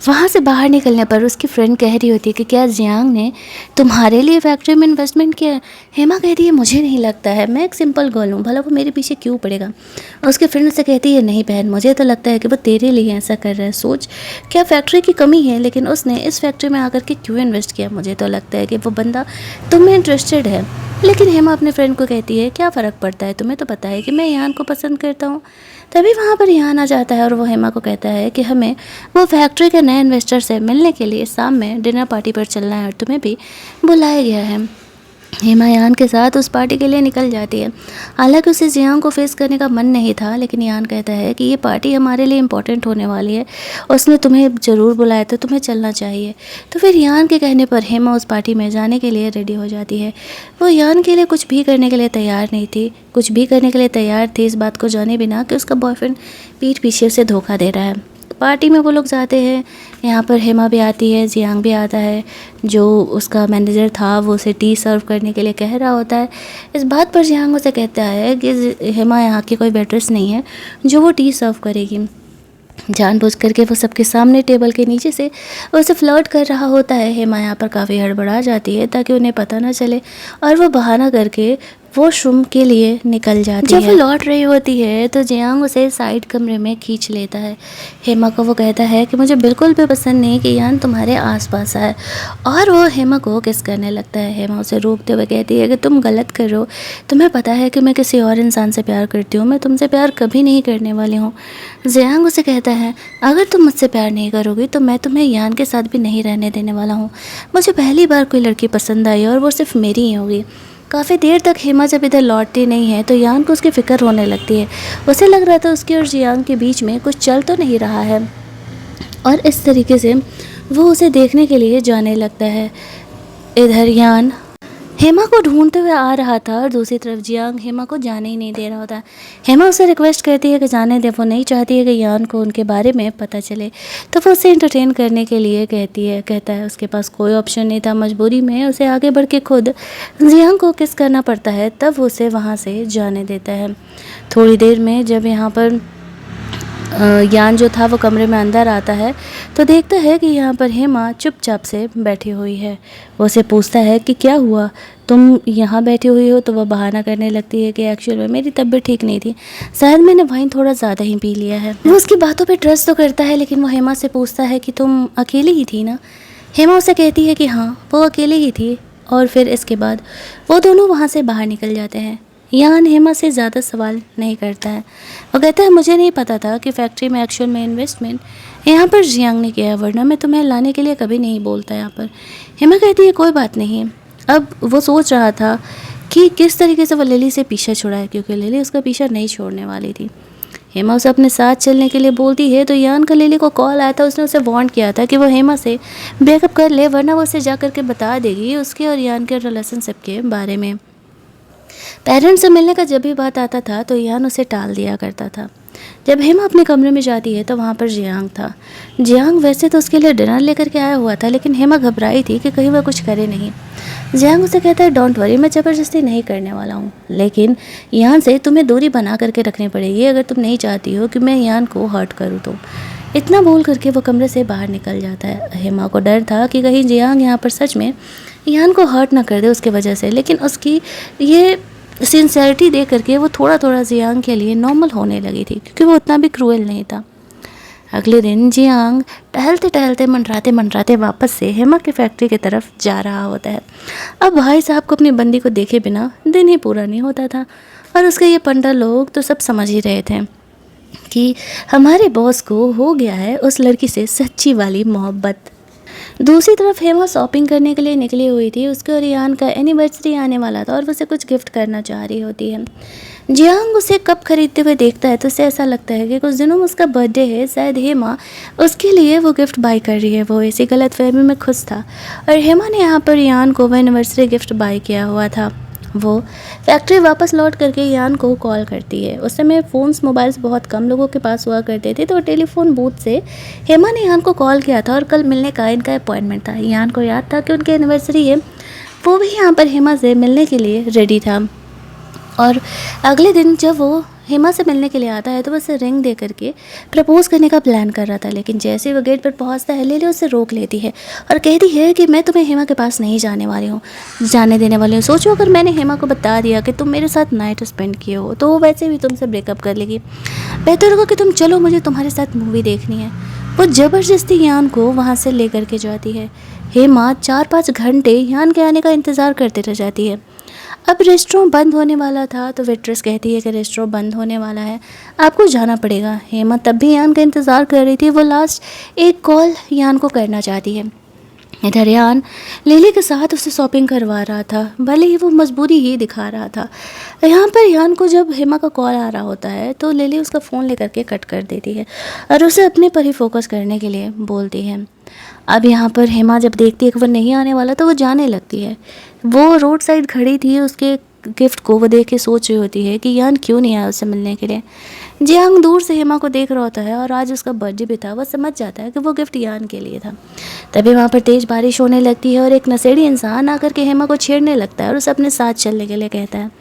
वहाँ से बाहर निकलने पर उसकी फ्रेंड कह रही होती है कि क्या जियांग ने तुम्हारे लिए फैक्ट्री में इन्वेस्टमेंट किया है? हेमा कहती है मुझे नहीं लगता है, मैं एक सिंपल गर्ल हूँ, भला वो मेरे पीछे क्यों पड़ेगा। उसकी फ्रेंड से कहती है नहीं बहन, मुझे तो लगता है कि वो तेरे लिए ऐसा कर रहा है। सोच क्या फैक्ट्री की कमी है, लेकिन उसने इस फैक्ट्री में आकर के क्यों इन्वेस्ट किया। मुझे तो लगता है कि वो बंदा तुम में इंटरेस्टेड है। लेकिन हेमा अपने फ्रेंड को कहती है क्या फ़र्क पड़ता है, तुम्हें तो पता है कि मैं यान को पसंद करता हूँ। तभी वहाँ पर यान आ जाता है और वो हेमा को कहता है कि हमें वो फैक्ट्री के नए इन्वेस्टर से मिलने के लिए शाम में डिनर पार्टी पर चलना है और तुम्हें भी बुलाया गया है। हेमा यान के साथ उस पार्टी के लिए निकल जाती है। हालांकि उसे जियांग को फेस करने का मन नहीं था, लेकिन यान कहता है कि ये पार्टी हमारे लिए इम्पोर्टेंट होने वाली है, उसने तुम्हें ज़रूर बुलाया तो तुम्हें चलना चाहिए। तो फिर यान के कहने पर हेमा उस पार्टी में जाने के लिए रेडी हो जाती है। वो यान के लिए कुछ भी करने के लिए तैयार नहीं थी, कुछ भी करने के लिए तैयार थी इस बात को जाने बिना कि उसका बॉयफ्रेंड पीठ पीछे से धोखा दे रहा है। पार्टी में वो लोग जाते हैं, यहाँ पर हेमा भी आती है, जियांग भी आता है। जो उसका मैनेजर था वो उसे टी सर्व करने के लिए कह रहा होता है। इस बात पर जियांग उसे कहता है कि हेमा यहाँ की कोई वेट्रेस नहीं है जो वो टी सर्व करेगी। जानबूझ करके वो सबके सामने टेबल के नीचे से उसे फ्लर्ट कर रहा होता है। हेमा यहाँ पर काफ़ी हड़बड़ा जाती है ताकि उन्हें पता ना चले और वो बहाना करके वॉशरूम के लिए निकल जाती है। जब वो लौट रही होती है तो जियांग उसे साइड कमरे में खींच लेता है। हेमा को वो कहता है कि मुझे बिल्कुल भी पसंद नहीं कि यान तुम्हारे आसपास आए, और वो हेमा को किस करने लगता है। हेमा उसे रोकते हुए कहती है कि तुम गलत कर रहे हो, तुम्हें पता है कि मैं किसी और इंसान से प्यार करती हूँ, मैं तुमसे प्यार कभी नहीं करने वाली हूँ। जियांग उसे कहता है अगर तुम मुझसे प्यार नहीं करोगी तो मैं तुम्हें यान के साथ भी नहीं रहने देने वाला हूँ। मुझे पहली बार कोई लड़की पसंद आई और वो सिर्फ मेरी ही होगी। काफ़ी देर तक हेमा जब इधर लौटती नहीं है तो यान को उसकी फ़िक्र होने लगती है। उसे लग रहा था उसकी और जियांग के बीच में कुछ चल तो नहीं रहा है, और इस तरीके से वो उसे देखने के लिए जाने लगता है। इधर यान हेमा को ढूंढते हुए आ रहा था और दूसरी तरफ जियांग हेमा को जाने ही नहीं दे रहा होता। हेमा उसे रिक्वेस्ट करती है कि जाने दे, वो नहीं चाहती है कि यान को उनके बारे में पता चले। तो वो उसे एंटरटेन करने के लिए कहता है उसके पास कोई ऑप्शन नहीं था, मजबूरी में उसे आगे बढ़ के खुद जियांग को किस करना पड़ता है, तब वो उसे वहाँ से जाने देता है। थोड़ी देर में जब यहाँ पर यान जो था वो कमरे में अंदर आता है तो देखता है कि यहाँ पर हेमा चुपचाप से बैठी हुई है। वो उसे पूछता है कि क्या हुआ, तुम यहाँ बैठी हुई हो। तो वह बहाना करने लगती है कि एक्चुअल में मेरी तबीयत ठीक नहीं थी, शायद मैंने वाइन थोड़ा ज़्यादा ही पी लिया है। वो उसकी बातों पे ट्रस्ट तो करता है, लेकिन वो हेमा से पूछता है कि तुम अकेली ही थी ना। हेमा उसे कहती है कि हाँ वो अकेली ही थी, और फिर इसके बाद वो दोनों वहाँ से बाहर निकल जाते हैं। यान हेमा से ज़्यादा सवाल नहीं करता है। वो कहता है मुझे नहीं पता था कि फैक्ट्री में एक्चुअल में इन्वेस्टमेंट यहाँ पर जियांग ने किया है, वरना मैं तुम्हें लाने के लिए कभी नहीं बोलता यहाँ पर। हेमा कहती है कोई बात नहीं। अब वो सोच रहा था कि किस तरीके से वो लिली से पीछा छुड़ाए, क्योंकि लिली उसका पीछा नहीं छोड़ने वाली थी। हेमा उसे अपने साथ चलने के लिए बोलती है तो यान का लिली को कॉल आया था। उसने उसे वार्न किया था कि वो हेमा से ब्रेकअप कर ले, वरना वो उसे जा करके बता देगी उसके और यान के रिलेशनशिप के बारे में। पेरेंट्स से मिलने का जब भी बात आता था तो यान उसे टाल दिया करता था। जब हेमा अपने कमरे में जाती है तो वहाँ पर जियांग था। जियांग वैसे तो उसके लिए डिनर लेकर के आया हुआ था, लेकिन हेमा घबराई थी कि कहीं वह कुछ करे नहीं। जियांग उसे कहता है डोंट वरी, मैं ज़बरदस्ती नहीं करने वाला हूँ, लेकिन यान से तुम्हें दूरी बना करके रखनी पड़ेगी अगर तुम नहीं चाहती हो कि मैं यान को हर्ट करूँ तो। इतना बोल करके वो कमरे से बाहर निकल जाता है। हेमा को डर था कि कहीं जियांग यहाँ पर सच में यान को हर्ट ना कर दे उसके वजह से, लेकिन उसकी ये सिंसेरिटी देख करके वो थोड़ा थोड़ा जियांग के लिए नॉर्मल होने लगी थी, क्योंकि वो उतना भी क्रूएल नहीं था। अगले दिन जियांग टहलते टहलते मंडराते मंडराते वापस से हेमा की फैक्ट्री की तरफ जा रहा होता है। अब भाई साहब को अपनी बंदी को देखे बिना दिन ही पूरा नहीं होता था और उसके ये पंडा लोग तो सब समझ ही रहे थे कि हमारे बॉस को हो गया है उस लड़की से सच्ची वाली मोहब्बत। दूसरी तरफ हेमा शॉपिंग करने के लिए निकली हुई थी। उसके और यान का एनिवर्सरी आने वाला था और वो उसे कुछ गिफ्ट करना चाह रही होती है। जियांग उसे कप खरीदते हुए देखता है तो उसे ऐसा लगता है कि कुछ दिनों में उसका बर्थडे है, शायद हेमा उसके लिए वो गिफ्ट बाय कर रही है। वो इसी गलतफहमी में खुश था और हेमा ने यहाँ पर यान को वो एनिवर्सरी गिफ्ट बाय किया हुआ था। वो फैक्ट्री वापस लौट करके यान को कॉल करती है। उस समय फ़ोन्स मोबाइल्स बहुत कम लोगों के पास हुआ करते थे, तो टेलीफोन बूथ से हेमा ने यान को कॉल किया था और कल मिलने का इनका अपॉइंटमेंट था। यान को याद था कि उनकी एनिवर्सरी है। वो भी यहाँ पर हेमा से मिलने के लिए रेडी था और अगले दिन जब वो हेमा से मिलने के लिए आता है तो वो उसे रिंग दे करके प्रपोज करने का प्लान कर रहा था। लेकिन जैसे ही वो गेट पर पहुंचता है लेली उसे रोक लेती है और कहती है कि मैं तुम्हें हेमा के पास नहीं जाने देने वाली हूँ। सोचो अगर मैंने हेमा को बता दिया कि तुम मेरे साथ नाइट स्पेंड किए हो तो वो वैसे भी तुमसे ब्रेकअप कर लेगी। बेहतर होगा कि तुम चलो, मुझे तुम्हारे साथ मूवी देखनी है। वो ज़बरदस्ती यान को वहाँ से ले करके जाती है। हेमा 4-5 घंटे यान के आने का इंतज़ार करते रह जाती है। अब रेस्टोरेंट बंद होने वाला था तो वेट्रेस कहती है कि रेस्टोरेंट बंद होने वाला है, आपको जाना पड़ेगा। हेमा तब भी यान का इंतज़ार कर रही थी। वो लास्ट एक कॉल यान को करना चाहती है। इधर यान लिली के साथ उसे शॉपिंग करवा रहा था, भले ही वो मजबूरी ही दिखा रहा था। यहाँ पर यान को जब हेमा का कॉल आ रहा होता है तो लिली उसका फ़ोन लेकर के कट कर देती है और उसे अपने पर ही फोकस करने के लिए बोलती है। अब यहाँ पर हेमा जब देखती है कि वो नहीं आने वाला तो वो जाने लगती है। वो रोड साइड खड़ी थी, उसके गिफ्ट को वो देख के सोच रही होती है कि यान क्यों नहीं आया उससे मिलने के लिए। जियांग दूर से हेमा को देख रहा होता है और आज उसका बर्थडे भी था। वो समझ जाता है कि वो गिफ्ट यान के लिए था। तभी वहाँ पर तेज़ बारिश होने लगती है और एक नशेड़ी इंसान आकर के हेमा को छेड़ने लगता है और उसे अपने साथ चलने के लिए कहता है।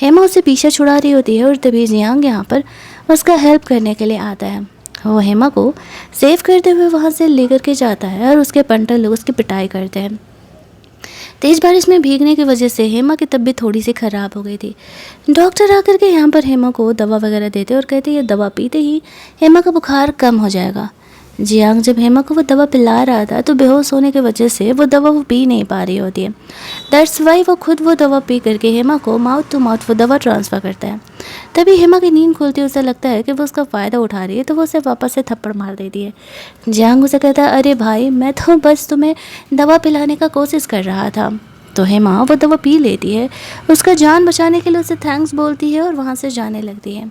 हेमा उससे पीछे छुड़ा रही होती है और तभी जियांग यहाँ पर उसका हेल्प करने के लिए आता है। वो हेमा को सेव करते हुए वहाँ से लेकर के जाता है और उसके पंटर लोग उसकी पिटाई करते हैं। तेज़ बारिश में भीगने की वजह से हेमा की तबीयत थोड़ी सी ख़राब हो गई थी। डॉक्टर आकर के यहाँ पर हेमा को दवा वगैरह देते और कहते ये दवा पीते ही हेमा का बुखार कम हो जाएगा। जियांग जब हेमा को वो दवा पिला रहा था तो बेहोश होने की वजह से वो दवा वो पी नहीं पा रही होती है। दैट्स वाई वो खुद वो दवा पी करके हेमा को माउथ टू माउथ वो दवा ट्रांसफ़र करता है। तभी हेमा की नींद खुलती है, उसे लगता है कि वो उसका फ़ायदा उठा रही है तो वो उसे वापस से थप्पड़ मार देती है। जियांग उसे कहता है अरे भाई मैं तो बस तुम्हें दवा पिलाने का कोशिश कर रहा था। तो हेमा वो दवा पी लेती है, उसका जान बचाने के लिए उसे थैंक्स बोलती है और वहाँ से जाने लगती है।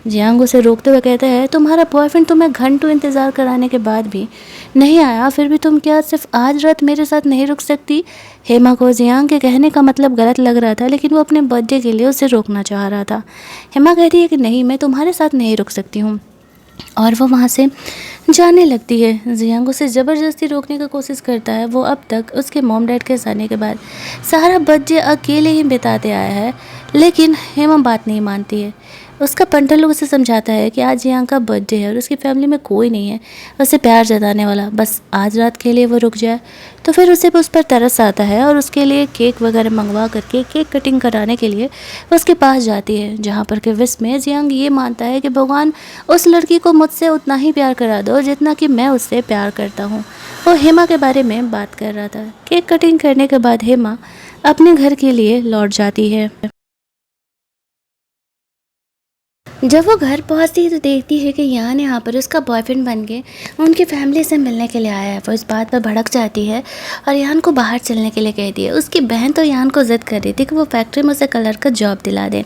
जियांग उसे रोकते हुए कहता है तुम्हारा बॉयफ्रेंड तुम्हें घंटों इंतज़ार कराने के बाद भी नहीं आया, फिर भी तुम क्या सिर्फ आज रात मेरे साथ नहीं रुक सकती। हेमा को जियांग के कहने का मतलब गलत लग रहा था लेकिन वो अपने बर्थडे के लिए उसे रोकना चाह रहा था। हेमा कहती है कि नहीं, मैं तुम्हारे साथ नहीं रुक सकती हूँ और वो वहाँ से जाने लगती है। जियांग उसे ज़बरदस्ती रोकने की कोशिश करता है। वो अब तक उसके मॉम डैड के जाने के बाद सारा बर्थडे अकेले ही बिताते आया है लेकिन हेमा बात नहीं मानती है। उसका पंटर लोग उसे समझाता है कि आज जियांग का बर्थडे है और उसकी फैमिली में कोई नहीं है उसे प्यार जताने वाला, बस आज रात के लिए वो रुक जाए। तो फिर उसे उस पर तरस आता है और उसके लिए केक वगैरह मंगवा करके केक कटिंग कराने के लिए उसके पास जाती है, जहाँ पर के विश में जियांग ये मानता है कि भगवान उस लड़की को मुझसे उतना ही प्यार करा दो जितना कि मैं उससे प्यार करता हूँ। वो हेमा के बारे में बात कर रहा था। केक कटिंग करने के बाद हेमा अपने घर के लिए लौट जाती है। जब वो घर पहुंचती है तो देखती है कि यान यहाँ पर उसका बॉयफ्रेंड बन के उनकी फैमिली से मिलने के लिए आया है। वो इस बात पर भड़क जाती है और यान को बाहर चलने के लिए कहती है। उसकी बहन तो यान को ज़िद कर रही थी कि वो फैक्ट्री में उसे कलर का जॉब दिला दे।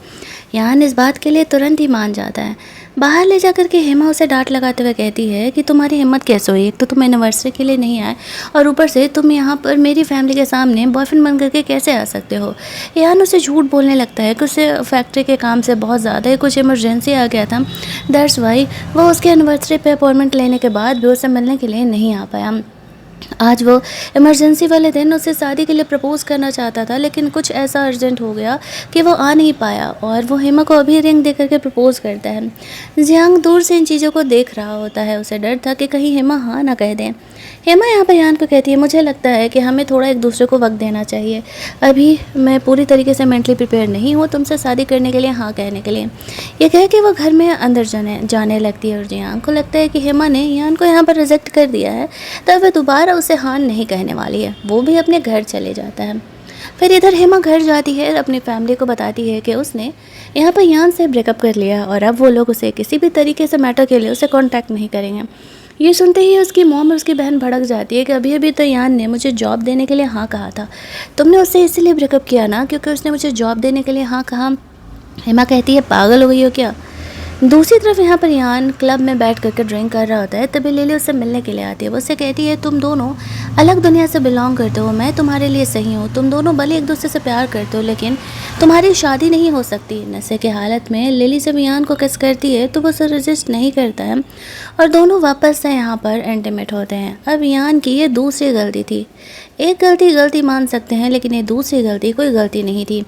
यान इस बात के लिए तुरंत ही मान जाता है। बाहर ले जाकर के हेमा उसे डांट लगाते हुए कहती है कि तुम्हारी हिम्मत कैसे हुई, एक तो तुम एनिवर्सरी के लिए नहीं आए और ऊपर से तुम यहाँ पर मेरी फैमिली के सामने बॉयफ्रेंड बन करके कैसे आ सकते हो। यान उसे झूठ बोलने लगता है कि उसे फैक्ट्री के काम से बहुत ज़्यादा ही कुछ इमरजेंसी आ गया था, दैट्स वाई वो उसके एनिवर्सरी पे अपॉइंटमेंट लेने के बाद भी उसे मिलने के लिए नहीं आ पाया। आज वो इमरजेंसी वाले दिन उसे शादी के लिए प्रपोज़ करना चाहता था, लेकिन कुछ ऐसा अर्जेंट हो गया कि वो आ नहीं पाया और वो हेमा को अभी रिंग दे करके प्रपोज़ करता है। जियांग दूर से इन चीज़ों को देख रहा होता है। उसे डर था कि कहीं हेमा हाँ ना कह दें। हेमा यहाँ पर यान को कहती है, मुझे लगता है कि हमें थोड़ा एक दूसरे को वक्त देना चाहिए। अभी मैं पूरी तरीके से मेंटली प्रिपेयर नहीं हूँ तुमसे शादी करने के लिए हाँ कहने के लिए। ये कह के वो घर में अंदर जाने लगती है और जियांग को लगता है कि हेमा ने यान को यहाँ पर रिजेक्ट कर दिया है, तब वह दोबारा उसे हाँ नहीं कहने वाली है। वो भी अपने घर चले जाता है। फिर इधर हेमा घर जाती है और अपनी फैमिली को बताती है कि उसने यहाँ पर यान से ब्रेकअप कर लिया और अब वो लोग उसे किसी भी तरीके से मैटर के लिए उसे कांटेक्ट नहीं करेंगे। ये सुनते ही उसकी मॉम और उसकी बहन भड़क जाती है कि अभी अभी तो यान ने मुझे जॉब देने के लिए हाँ कहा था, तुमने उससे इसीलिए ब्रेकअप किया ना क्योंकि उसने मुझे जॉब देने के लिए हाँ कहा। हेमा कहती है, पागल हो गई हो क्या। दूसरी तरफ यहाँ पर यान क्लब में बैठ करके ड्रिंक कर रहा होता है, तभी लिली उससे मिलने के लिए आती है। वो उससे कहती है, तुम दोनों अलग दुनिया से बिलोंग करते हो, मैं तुम्हारे लिए सही हूँ, तुम दोनों भले एक दूसरे से प्यार करते हो लेकिन तुम्हारी शादी नहीं हो सकती। नशे की हालत में लिली जब यान को किस करती है तो वो उसे रजिस्ट नहीं करता है और दोनों वापस से यहाँ पर इंटीमेट होते हैं। अब यान की ये दूसरी गलती थी। एक गलती मान सकते हैं, लेकिन ये दूसरी गलती कोई गलती नहीं थी।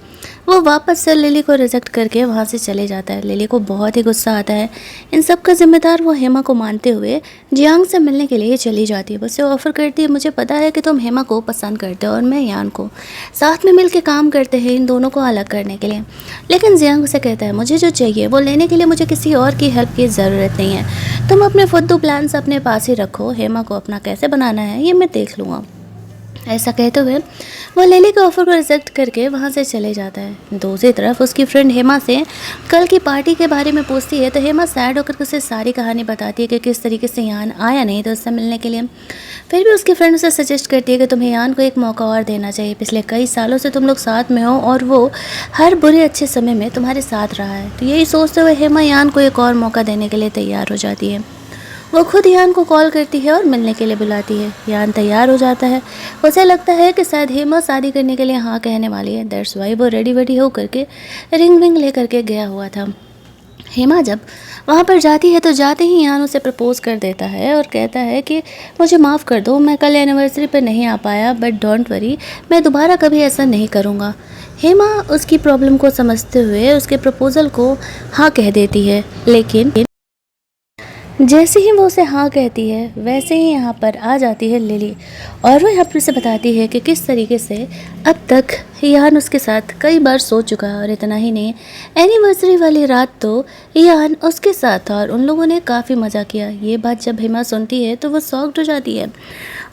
वो वापस से लिली को रिजेक्ट करके वहाँ से चले जाता है। लिली को बहुत ही गुस्सा आता है। इन सब का जिम्मेदार वो हेमा को मानते हुए जियांग से मिलने के लिए चली जाती है। वो उसे ऑफर करती है, मुझे पता है कि तुम हेमा को पसंद करते हो और मैं यान को, साथ में मिल के काम करते हैं इन दोनों को अलग करने के लिए। लेकिन जियांग उसे कहता है, मुझे जो चाहिए वो लेने के लिए मुझे किसी और की हेल्प की ज़रूरत नहीं है। तुम अपने फुद्दू प्लान्स अपने पास ही रखो, हेमा को अपना कैसे बनाना है ये मैं देख लूँगा। ऐसा कहते हुए वो लिली के ऑफर को रिजेक्ट करके वहाँ से चले जाता है। दूसरी तरफ उसकी फ्रेंड हेमा से कल की पार्टी के बारे में पूछती है तो हेमा सैड होकर उसे सारी कहानी बताती है कि किस तरीके से यान आया नहीं तो उससे मिलने के लिए। फिर भी उसकी फ्रेंड उसे सजेस्ट करती है कि तुम्हें यान को एक मौका और देना चाहिए। पिछले कई सालों से तुम लोग साथ में हो और वो हर बुरे अच्छे समय में तुम्हारे साथ रहा है। तो यही सोचते हुए हेमा यान को एक और मौका देने के लिए तैयार हो जाती है। वो खुद यान को कॉल करती है और मिलने के लिए बुलाती है। यान तैयार हो जाता है। उसे लगता है कि शायद हेमा शादी करने के लिए हाँ कहने वाली है। दैट्स वाई वो रेडी हो करके रिंग विंग ले करके गया हुआ था। हेमा जब वहाँ पर जाती है तो जाते ही यान उसे प्रपोज़ कर देता है और कहता है कि मुझे माफ़ कर दो, मैं कल एनिवर्सरी पर नहीं आ पाया, बट डोंट वरी, मैं दोबारा कभी ऐसा नहीं करूँगा। हेमा उसकी प्रॉब्लम को समझते हुए उसके प्रपोज़ल को हाँ कह देती है, लेकिन जैसे ही वो उसे हाँ कहती है वैसे ही यहाँ पर आ जाती है लिली और वो यहाँ पर उसे बताती है कि किस तरीके से अब तक यान उसके साथ कई बार सो चुका है। और इतना ही नहीं, एनिवर्सरी वाली रात तो यान उसके साथ था और उन लोगों ने काफ़ी मज़ा किया। ये बात जब हेमा सुनती है तो वो शॉक्ड हो जाती है।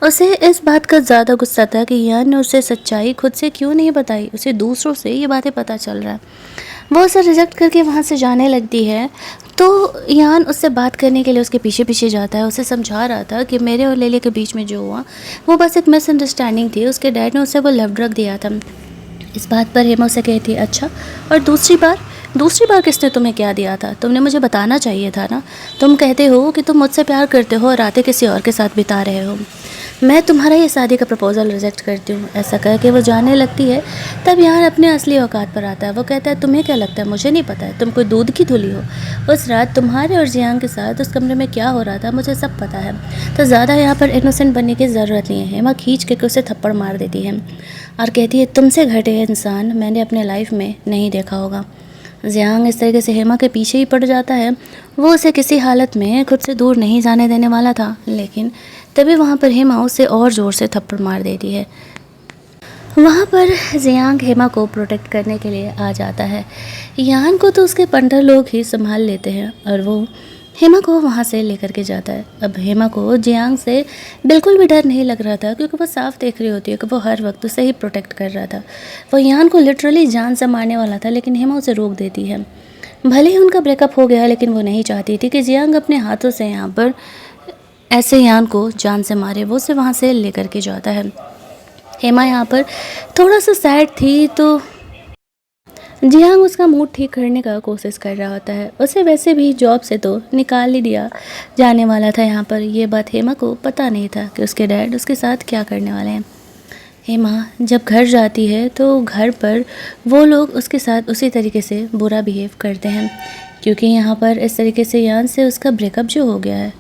उसे इस बात का ज़्यादा गुस्सा था कि यान ने उसे सच्चाई खुद से क्यों नहीं बताई। उसे दूसरों से ये बातें पता चल रहा है। वो उसे रिजेक्ट करके वहाँ से जाने लगती है तो यान उससे बात करने के लिए उसके पीछे पीछे जाता है। उसे समझा रहा था कि मेरे और लेले के बीच में जो हुआ वो बस एक मिसअंडरस्टैंडिंग थी, उसके डैड ने उसे वो लव ड्रग दिया था। इस बात पर हेमा उसे कहती है, अच्छा और दूसरी बार किसने तुम्हें क्या दिया था? तुमने मुझे बताना चाहिए था ना। तुम कहते हो कि तुम मुझसे प्यार करते हो और रातें किसी और के साथ बिता रहे हो। मैं तुम्हारा ये शादी का प्रपोज़ल रिजेक्ट करती हूँ। ऐसा कह के वो जाने लगती है। तब यान अपने असली औकात पर आता है। वो कहता है, तुम्हें क्या लगता है मुझे नहीं पता है? तुम कोई दूध की धुली हो। उस रात तुम्हारे और जियांग के साथ उस कमरे में क्या हो रहा था मुझे सब पता है, तो ज़्यादा यहाँ पर इनोसेंट बनने की ज़रूरत नहीं है। हेमा खींच के उसे थप्पड़ मार देती है और कहती है, तुमसे घटे इंसान मैंने अपने लाइफ में नहीं देखा होगा। जियांग इस तरीके से हेमा के पीछे ही पड़ जाता है। वो उसे किसी हालत में खुद से दूर नहीं जाने देने वाला था, लेकिन तभी वहाँ पर हेमा उसे और ज़ोर से थप्पड़ मार देती है। वहाँ पर जियांग हेमा को प्रोटेक्ट करने के लिए आ जाता है। यान को तो उसके पंडर लोग ही संभाल लेते हैं और वो हेमा को वहाँ से लेकर के जाता है। अब हेमा को जियांग से बिल्कुल भी डर नहीं लग रहा था क्योंकि वो साफ देख रही होती है कि वो हर वक्त उसे ही प्रोटेक्ट कर रहा था। वो यान को लिटरली जान से मारने वाला था, लेकिन हेमा उसे रोक देती है। भले ही उनका ब्रेकअप हो गया, लेकिन वो नहीं चाहती थी कि जियांग अपने हाथों से यहाँ पर ऐसे यान को जान से मारे। वो उसे वहाँ से लेकर के जाता है। हेमा यहाँ पर थोड़ा सा सैड थी तो जियांग उसका मूड ठीक करने का कोशिश कर रहा होता है। उसे वैसे भी जॉब से तो निकाल ही दिया जाने वाला था। यहाँ पर ये बात हेमा को पता नहीं था कि उसके डैड उसके साथ क्या करने वाले हैं। हेमा जब घर जाती है तो घर पर वो लोग उसके साथ उसी तरीके से बुरा बिहेव करते हैं, क्योंकि यहाँ पर इस तरीके से यान से उसका ब्रेकअप जो हो गया है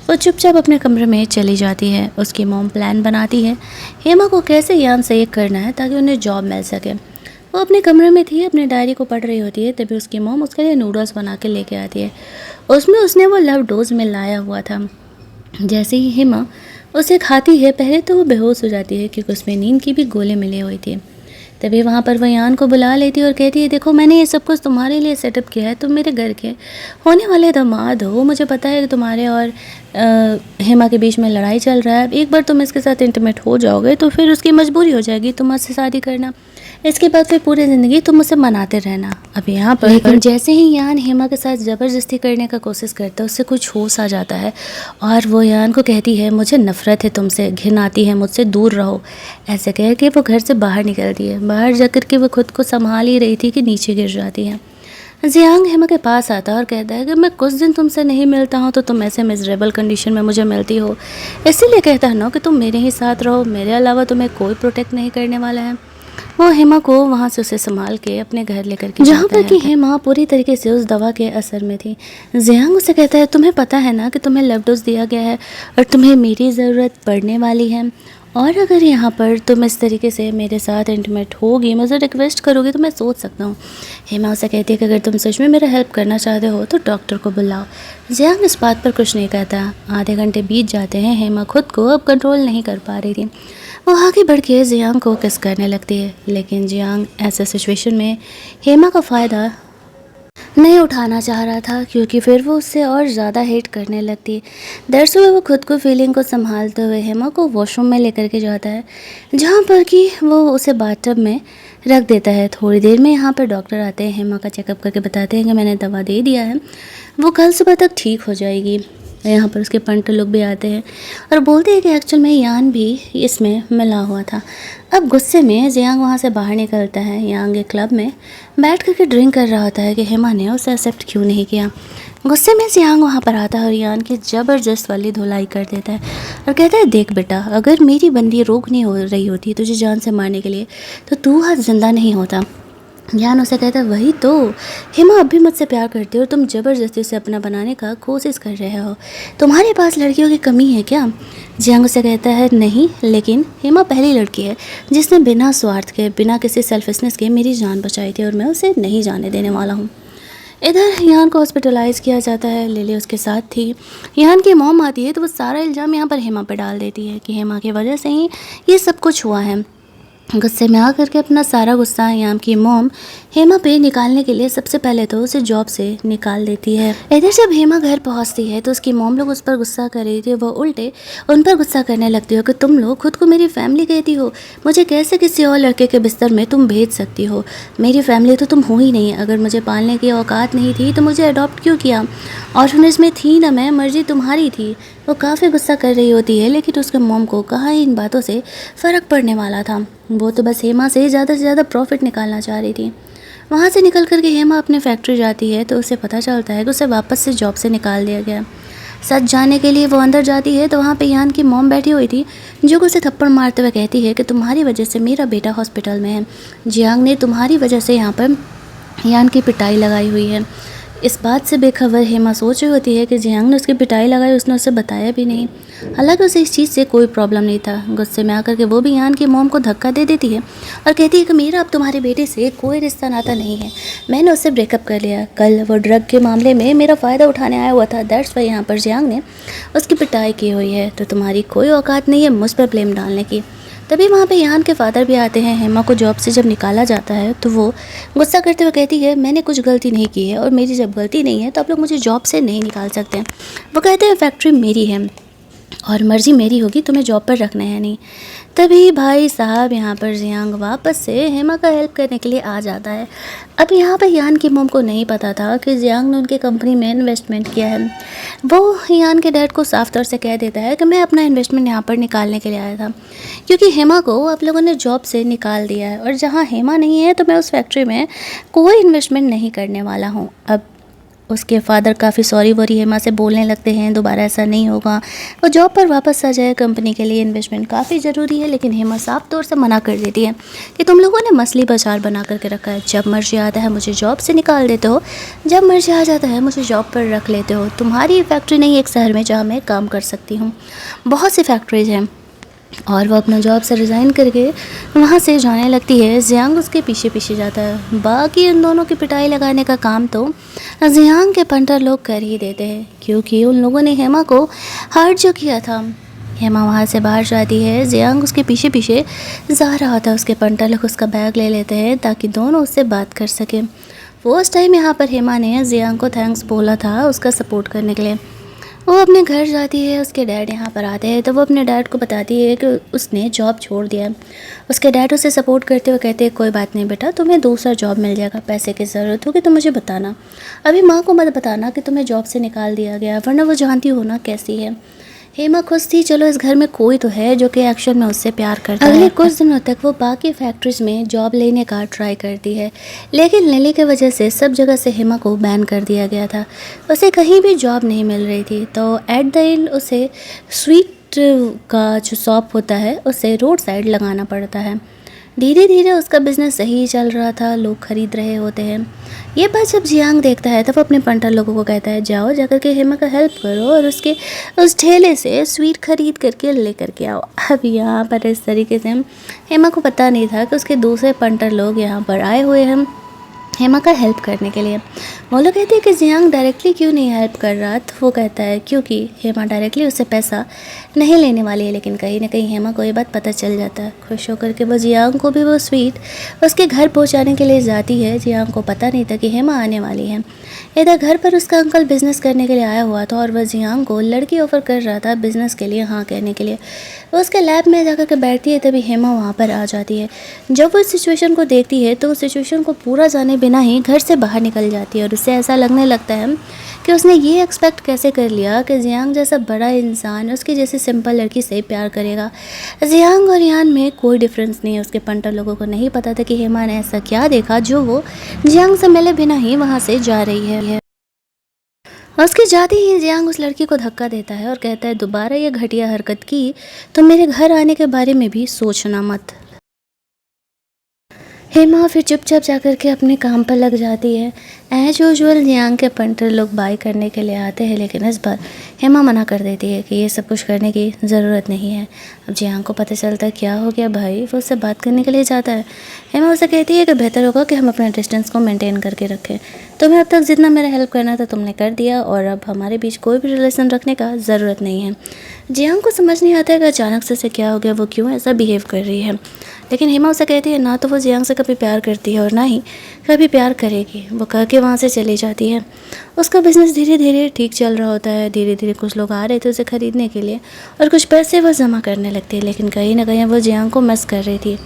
वो चुपचाप अपने कमरे में चली जाती है। उसकी मॉम प्लान बनाती है हेमा को कैसे यान से ये करना है ताकि उन्हें जॉब मिल सके। वो अपने कमरे में थी, अपनी डायरी को पढ़ रही होती है, तभी उसकी मॉम उसके लिए नूडल्स बना के लेके आती है। उसमें उसने वो लव डोज में लाया हुआ था। जैसे ही हेमा उसे खाती है, पहले तो वो बेहोश हो जाती है क्योंकि उसमें नींद की भी गोली मिली हुई थी। तभी वहाँ पर वह यान को बुला लेती है और कहती है, देखो मैंने ये सब कुछ तुम्हारे लिए सेटअप किया है, तुम मेरे घर के होने वाले दामाद हो, मुझे पता है कि तुम्हारे और हेमा के बीच में लड़ाई चल रहा है। एक बार तुम इसके साथ इंटीमेट हो जाओगे तो फिर उसकी मजबूरी हो जाएगी तुम मुझसे शादी करना। इसके बाद फिर पूरी ज़िंदगी तुम मुझसे मनाते रहना। अब यहाँ पर लेकिन जैसे ही यान हेमा के साथ ज़बरदस्ती करने का कोशिश करता है, उससे कुछ होश आ जाता है और वो यान को कहती है, मुझे नफ़रत है तुमसे, घिन आती है, मुझसे दूर रहो। ऐसे कह के वो घर से बाहर निकलती है। बाहर जाकर के वो खुद को संभाल ही रही थी कि नीचे गिर जाती है। जियांग हेमा के पास आता है और कहता है कि मैं कुछ दिन तुमसे नहीं मिलता हूँ तो तुम ऐसे मिजरेबल कंडीशन में मुझे मिलती हो, इसीलिए कहता है ना कि तुम मेरे ही साथ रहो, मेरे अलावा तुम्हें कोई प्रोटेक्ट नहीं करने वाला है। वो हेमा को वहाँ से उसे संभाल के अपने घर लेकर के जहाँ पर कि हेमा पूरी तरीके से उस दवा के असर में थी। जियांग उसे कहता है, तुम्हें पता है ना कि तुम्हें लव डोज दिया गया है और तुम्हें मेरी ज़रूरत पड़ने वाली है, और अगर यहाँ पर तुम इस तरीके से मेरे साथ इंटीमेट होगी, मुझे रिक्वेस्ट करोगी तो मैं सोच सकता हूँ। हेमा उसे कहती है कि अगर तुम सच में मेरा हेल्प करना चाहते हो तो डॉक्टर को बुलाओ। जियांग इस बात पर कुछ नहीं कहता। आधे घंटे बीत जाते हैं। हेमा खुद को अब कंट्रोल नहीं कर पा रही थी। वो आगे बढ़ के जियांग को किस करने लगती है, लेकिन जियांग ऐसे सिचुएशन में हेमा का फ़ायदा नहीं उठाना चाह रहा था क्योंकि फिर वो उससे और ज़्यादा हेट करने लगती। दरअसल वो खुद को फीलिंग को संभालते हुए हेमा को वॉशरूम में लेकर के जाता है, जहाँ पर कि वो उसे बाथटब में रख देता है। थोड़ी देर में यहाँ पर डॉक्टर आते हैं, हेमा का चेकअप करके बताते हैं कि मैंने दवा दे दिया है, वो कल सुबह तक ठीक हो जाएगी। यहाँ पर उसके पंटर लोग भी आते हैं और बोलते हैं कि एक्चुअल में यान भी इसमें मिला हुआ था। अब गुस्से में जियांग वहाँ से बाहर निकलता है। यांग एक क्लब में बैठ करके ड्रिंक कर रहा होता है कि हेमा ने उसे एक्सेप्ट क्यों नहीं किया। गुस्से में जियांग वहाँ पर आता है और यान की ज़बरदस्त वाली धुलाई कर देता है और कहता है, देख बेटा, अगर मेरी बंदी रोक नहीं हो रही होती तुझे जान से मारने के लिए तो तू आज जिंदा नहीं होता। यान उसे कहता है, वही तो, हेमा अब भी मुझसे प्यार करती है और तुम ज़बरदस्ती उसे अपना बनाने का कोशिश कर रहे हो, तुम्हारे पास लड़कियों की कमी है क्या? जियांग उसे कहता है, नहीं, लेकिन हेमा पहली लड़की है जिसने बिना स्वार्थ के, बिना किसी सेल्फिशनेस के मेरी जान बचाई थी और मैं उसे नहीं जाने देने वाला हूँ। इधर यान को हॉस्पिटलाइज़ किया जाता है। लिली उसके साथ थी। यान की मॉम आती है तो वो सारा इल्ज़ाम यहाँ पर हेमा पर डाल देती है कि हेमा की वजह से ही ये सब कुछ हुआ है। गुस्से में आकर के अपना सारा गुस्सा याम की मॉम हेमा पे निकालने के लिए सबसे पहले तो उसे जॉब से निकाल देती है। इधर जब हेमा घर पहुंचती है तो उसकी मॉम लोग उस पर गुस्सा कर रही थी, वो उल्टे उन पर गुस्सा करने लगती हो कि तुम लोग खुद को मेरी फैमिली कहती हो, मुझे कैसे किसी और लड़के के बिस्तर में तुम भेज सकती हो? मेरी फैमिली तो तुम हो ही नहीं। अगर मुझे पालने की औकात नहीं थी तो मुझे अडॉप्ट क्यों किया? ऑर्फनेज में थी ना मैं, मर्जी तुम्हारी थी। वो काफ़ी गुस्सा कर रही होती है, लेकिन उसके मॉम को कहाँ इन बातों से फ़र्क पड़ने वाला था। वो तो बस हेमा से ज़्यादा प्रॉफिट निकालना चाह रही थी। वहाँ से निकल कर के हेमा अपने फैक्ट्री जाती है तो उसे पता चलता है कि उसे वापस से जॉब से निकाल दिया गया। सच जानने के लिए वो अंदर जाती है तो वहाँ पे यान की मॉम बैठी हुई थी, जो उसे थप्पड़ मारते हुए कहती है कि तुम्हारी वजह से मेरा बेटा हॉस्पिटल में है। जियांग ने तुम्हारी वजह से यहाँ पर यान की पिटाई लगाई हुई है। इस बात से बेखबर हेमा सोच रही होती है कि जियांग ने उसकी पिटाई लगाई, उसने उसे बताया भी नहीं। हालांकि उसे इस चीज़ से कोई प्रॉब्लम नहीं था। गुस्से में आकर के वो भी यान की मॉम को धक्का दे देती है और कहती है कि मेरा अब तुम्हारे बेटे से कोई रिश्ता नाता नहीं है, मैंने उससे ब्रेकअप कर लिया। कल वो ड्रग के मामले में मेरा फ़ायदा उठाने आया हुआ था, दैट्स वाई यहाँ पर जियांग ने उसकी पिटाई की हुई है, तो तुम्हारी कोई औकात नहीं है मुझ पर ब्लेम डालने की। तभी वहाँ पे यान के फादर भी आते हैं। हेमा को जॉब से जब निकाला जाता है तो वो गुस्सा करते हुए कहती है, मैंने कुछ गलती नहीं की है और मेरी जब गलती नहीं है तो आप लोग मुझे जॉब से नहीं निकाल सकते। वो कहते हैं, फैक्ट्री मेरी है और मर्जी मेरी होगी, तुम्हें जॉब पर रखना है नहीं। तभी भाई साहब यहाँ पर जियांग वापस से हेमा का हेल्प करने के लिए आ जाता है। अब यहाँ पर यान की मॉम को नहीं पता था कि जियांग ने उनकी कंपनी में इन्वेस्टमेंट किया है। वो यान के डैड को साफ तौर से कह देता है कि मैं अपना इन्वेस्टमेंट यहाँ पर निकालने के लिए आया था, क्योंकि हेमा को आप लोगों ने जॉब से निकाल दिया है और जहाँ हेमा नहीं है तो मैं उस फैक्ट्री में कोई इन्वेस्टमेंट नहीं करने वाला हूँ। अब उसके फादर काफ़ी सॉरी वॉरी हेमा से बोलने लगते हैं, दोबारा ऐसा नहीं होगा, वो जॉब पर वापस आ जाए, कंपनी के लिए इन्वेस्टमेंट काफ़ी ज़रूरी है। लेकिन हेमा साफ तौर से मना कर देती है कि तुम लोगों ने मछली बाजार बना करके रखा है, जब मर्जी आता है मुझे जॉब से निकाल देते हो, जब मर्जी आ जाता है मुझे जॉब पर रख लेते हो। तुम्हारी फैक्ट्री नहीं एक शहर में जहाँ मैं काम कर सकती हूँ, बहुत सी फैक्ट्रीज हैं। और वो अपना जॉब से रिज़ाइन करके वहाँ से जाने लगती है। जियांग उसके पीछे पीछे जाता है। बाकी उन दोनों की पिटाई लगाने का काम तो जियांग के पंटर लोग कर ही देते हैं, क्योंकि उन लोगों ने हेमा को हर्ट जो किया था। हेमा वहाँ से बाहर जाती है, जियांग उसके पीछे पीछे जा रहा था। उसके पंटर लोग उसका बैग ले लेते हैं ताकि दोनों उससे बात कर सकें। फर्स्ट टाइम यहाँ पर हेमा ने जियांग को थैंक्स बोला था उसका सपोर्ट करने के लिए। वो अपने घर जाती है, उसके डैड यहाँ पर आते हैं तो वो अपने डैड को बताती है कि उसने जॉब छोड़ दिया है। उसके डैड उसे सपोर्ट करते हुए कहते हैं कोई बात नहीं बेटा, तुम्हें दूसरा जॉब मिल जाएगा, पैसे की ज़रूरत होगी तो मुझे बताना, अभी माँ को मत बताना कि तुम्हें जॉब से निकाल दिया गया, वरना वो जानती हो ना कैसी है। हेमा खुश थी, चलो इस घर में कोई तो है जो कि एक्शन में उससे प्यार करता है। अगले कुछ दिनों तक वो बाकी फैक्ट्रीज में जॉब लेने का ट्राई करती है, लेकिन लिली की वजह से सब जगह से हेमा को बैन कर दिया गया था। उसे कहीं भी जॉब नहीं मिल रही थी, तो एट द एंड उसे स्वीट का जो शॉप होता है उसे रोड साइड लगाना पड़ता है। धीरे धीरे उसका बिजनेस सही चल रहा था, लोग खरीद रहे होते हैं। ये बात जब जियांग देखता है तो वो अपने पंटर लोगों को कहता है जाओ जाकर के हेमा का हेल्प करो और उसके उस ठेले से स्वीट खरीद करके लेकर के आओ। अब यहाँ पर इस तरीके से हेमा को पता नहीं था कि उसके दूसरे पंटर लोग यहाँ पर आए हुए हैं हेमा का हेल्प करने के लिए। वो लोग कहते हैं कि जियांग डायरेक्टली क्यों नहीं हेल्प कर रहा, तो वो कहता है क्योंकि हेमा डायरेक्टली उससे पैसा नहीं लेने वाली है। लेकिन कहीं ना कहीं हेमा को ये बात पता चल जाता है। खुश होकर के वो जियांग को भी वो स्वीट उसके घर पहुंचाने के लिए जाती है। जियांग को पता नहीं था कि हेमा आने वाली है। इधर घर पर उसका अंकल बिज़नेस करने के लिए आया हुआ था और वह जियांग को लड़की ऑफ़र कर रहा था बिज़नेस के लिए हाँ कहने के लिए। वो उसके लैब में जाकर के बैठती है, तभी हेमा वहाँ पर आ जाती है। जब वो इस सिचुएशन को देखती है तो उस सिचुएशन को पूरा जाने बिना ही घर से बाहर निकल जाती है और उससे ऐसा लगने लगता है कि उसने ये एक्सपेक्ट कैसे कर लिया कि जियांग जैसा बड़ा इंसान उसकी जैसी सिंपल लड़की से प्यार करेगा। जियांग और यान में कोई डिफरेंस नहीं है। उसके पंटर लोगों को नहीं पता था कि हेमा ने ऐसा क्या देखा जो वो जियांग से मिले बिना ही वहाँ से जा रही है। उसके जाते ही जियांग उस लड़की को धक्का देता है और कहता है दोबारा ये घटिया हरकत की तो मेरे घर आने के बारे में भी सोचना मत। हेमा फिर चुपचाप जाकर के अपने काम पर लग जाती है। एज यूजुअल जियांग के पंटर लोग बाय करने के लिए आते हैं, लेकिन इस बार हेमा मना कर देती है कि ये सब कुछ करने की ज़रूरत नहीं है। अब जियांग को पता चलता है क्या हो गया भाई, वो उससे बात करने के लिए जाता है। हेमा उसे कहती है कि बेहतर होगा कि हम अपने डिस्टेंस को मेंटेन करके रखें। तुम्हें अब तक जितना मेरा हेल्प करना था तुमने कर दिया और अब हमारे बीच कोई भी रिलेशन रखने का ज़रूरत नहीं है। जियांग को समझ नहीं आता है कि अचानक से क्या हो गया, वो क्यों ऐसा बिहेव कर रही है। लेकिन हेमा उसे कहती है ना तो वो जियांग से कभी प्यार करती है और ना ही कभी प्यार करेगी। वो कह के वहाँ से चली जाती है। उसका बिज़नेस धीरे धीरे ठीक चल रहा होता है। धीरे धीरे कुछ लोग आ रहे थे उसे ख़रीदने के लिए और कुछ पैसे वो जमा करने लगती है, लेकिन कहीं ना कहीं वो जियांग को मिस कर रही थी।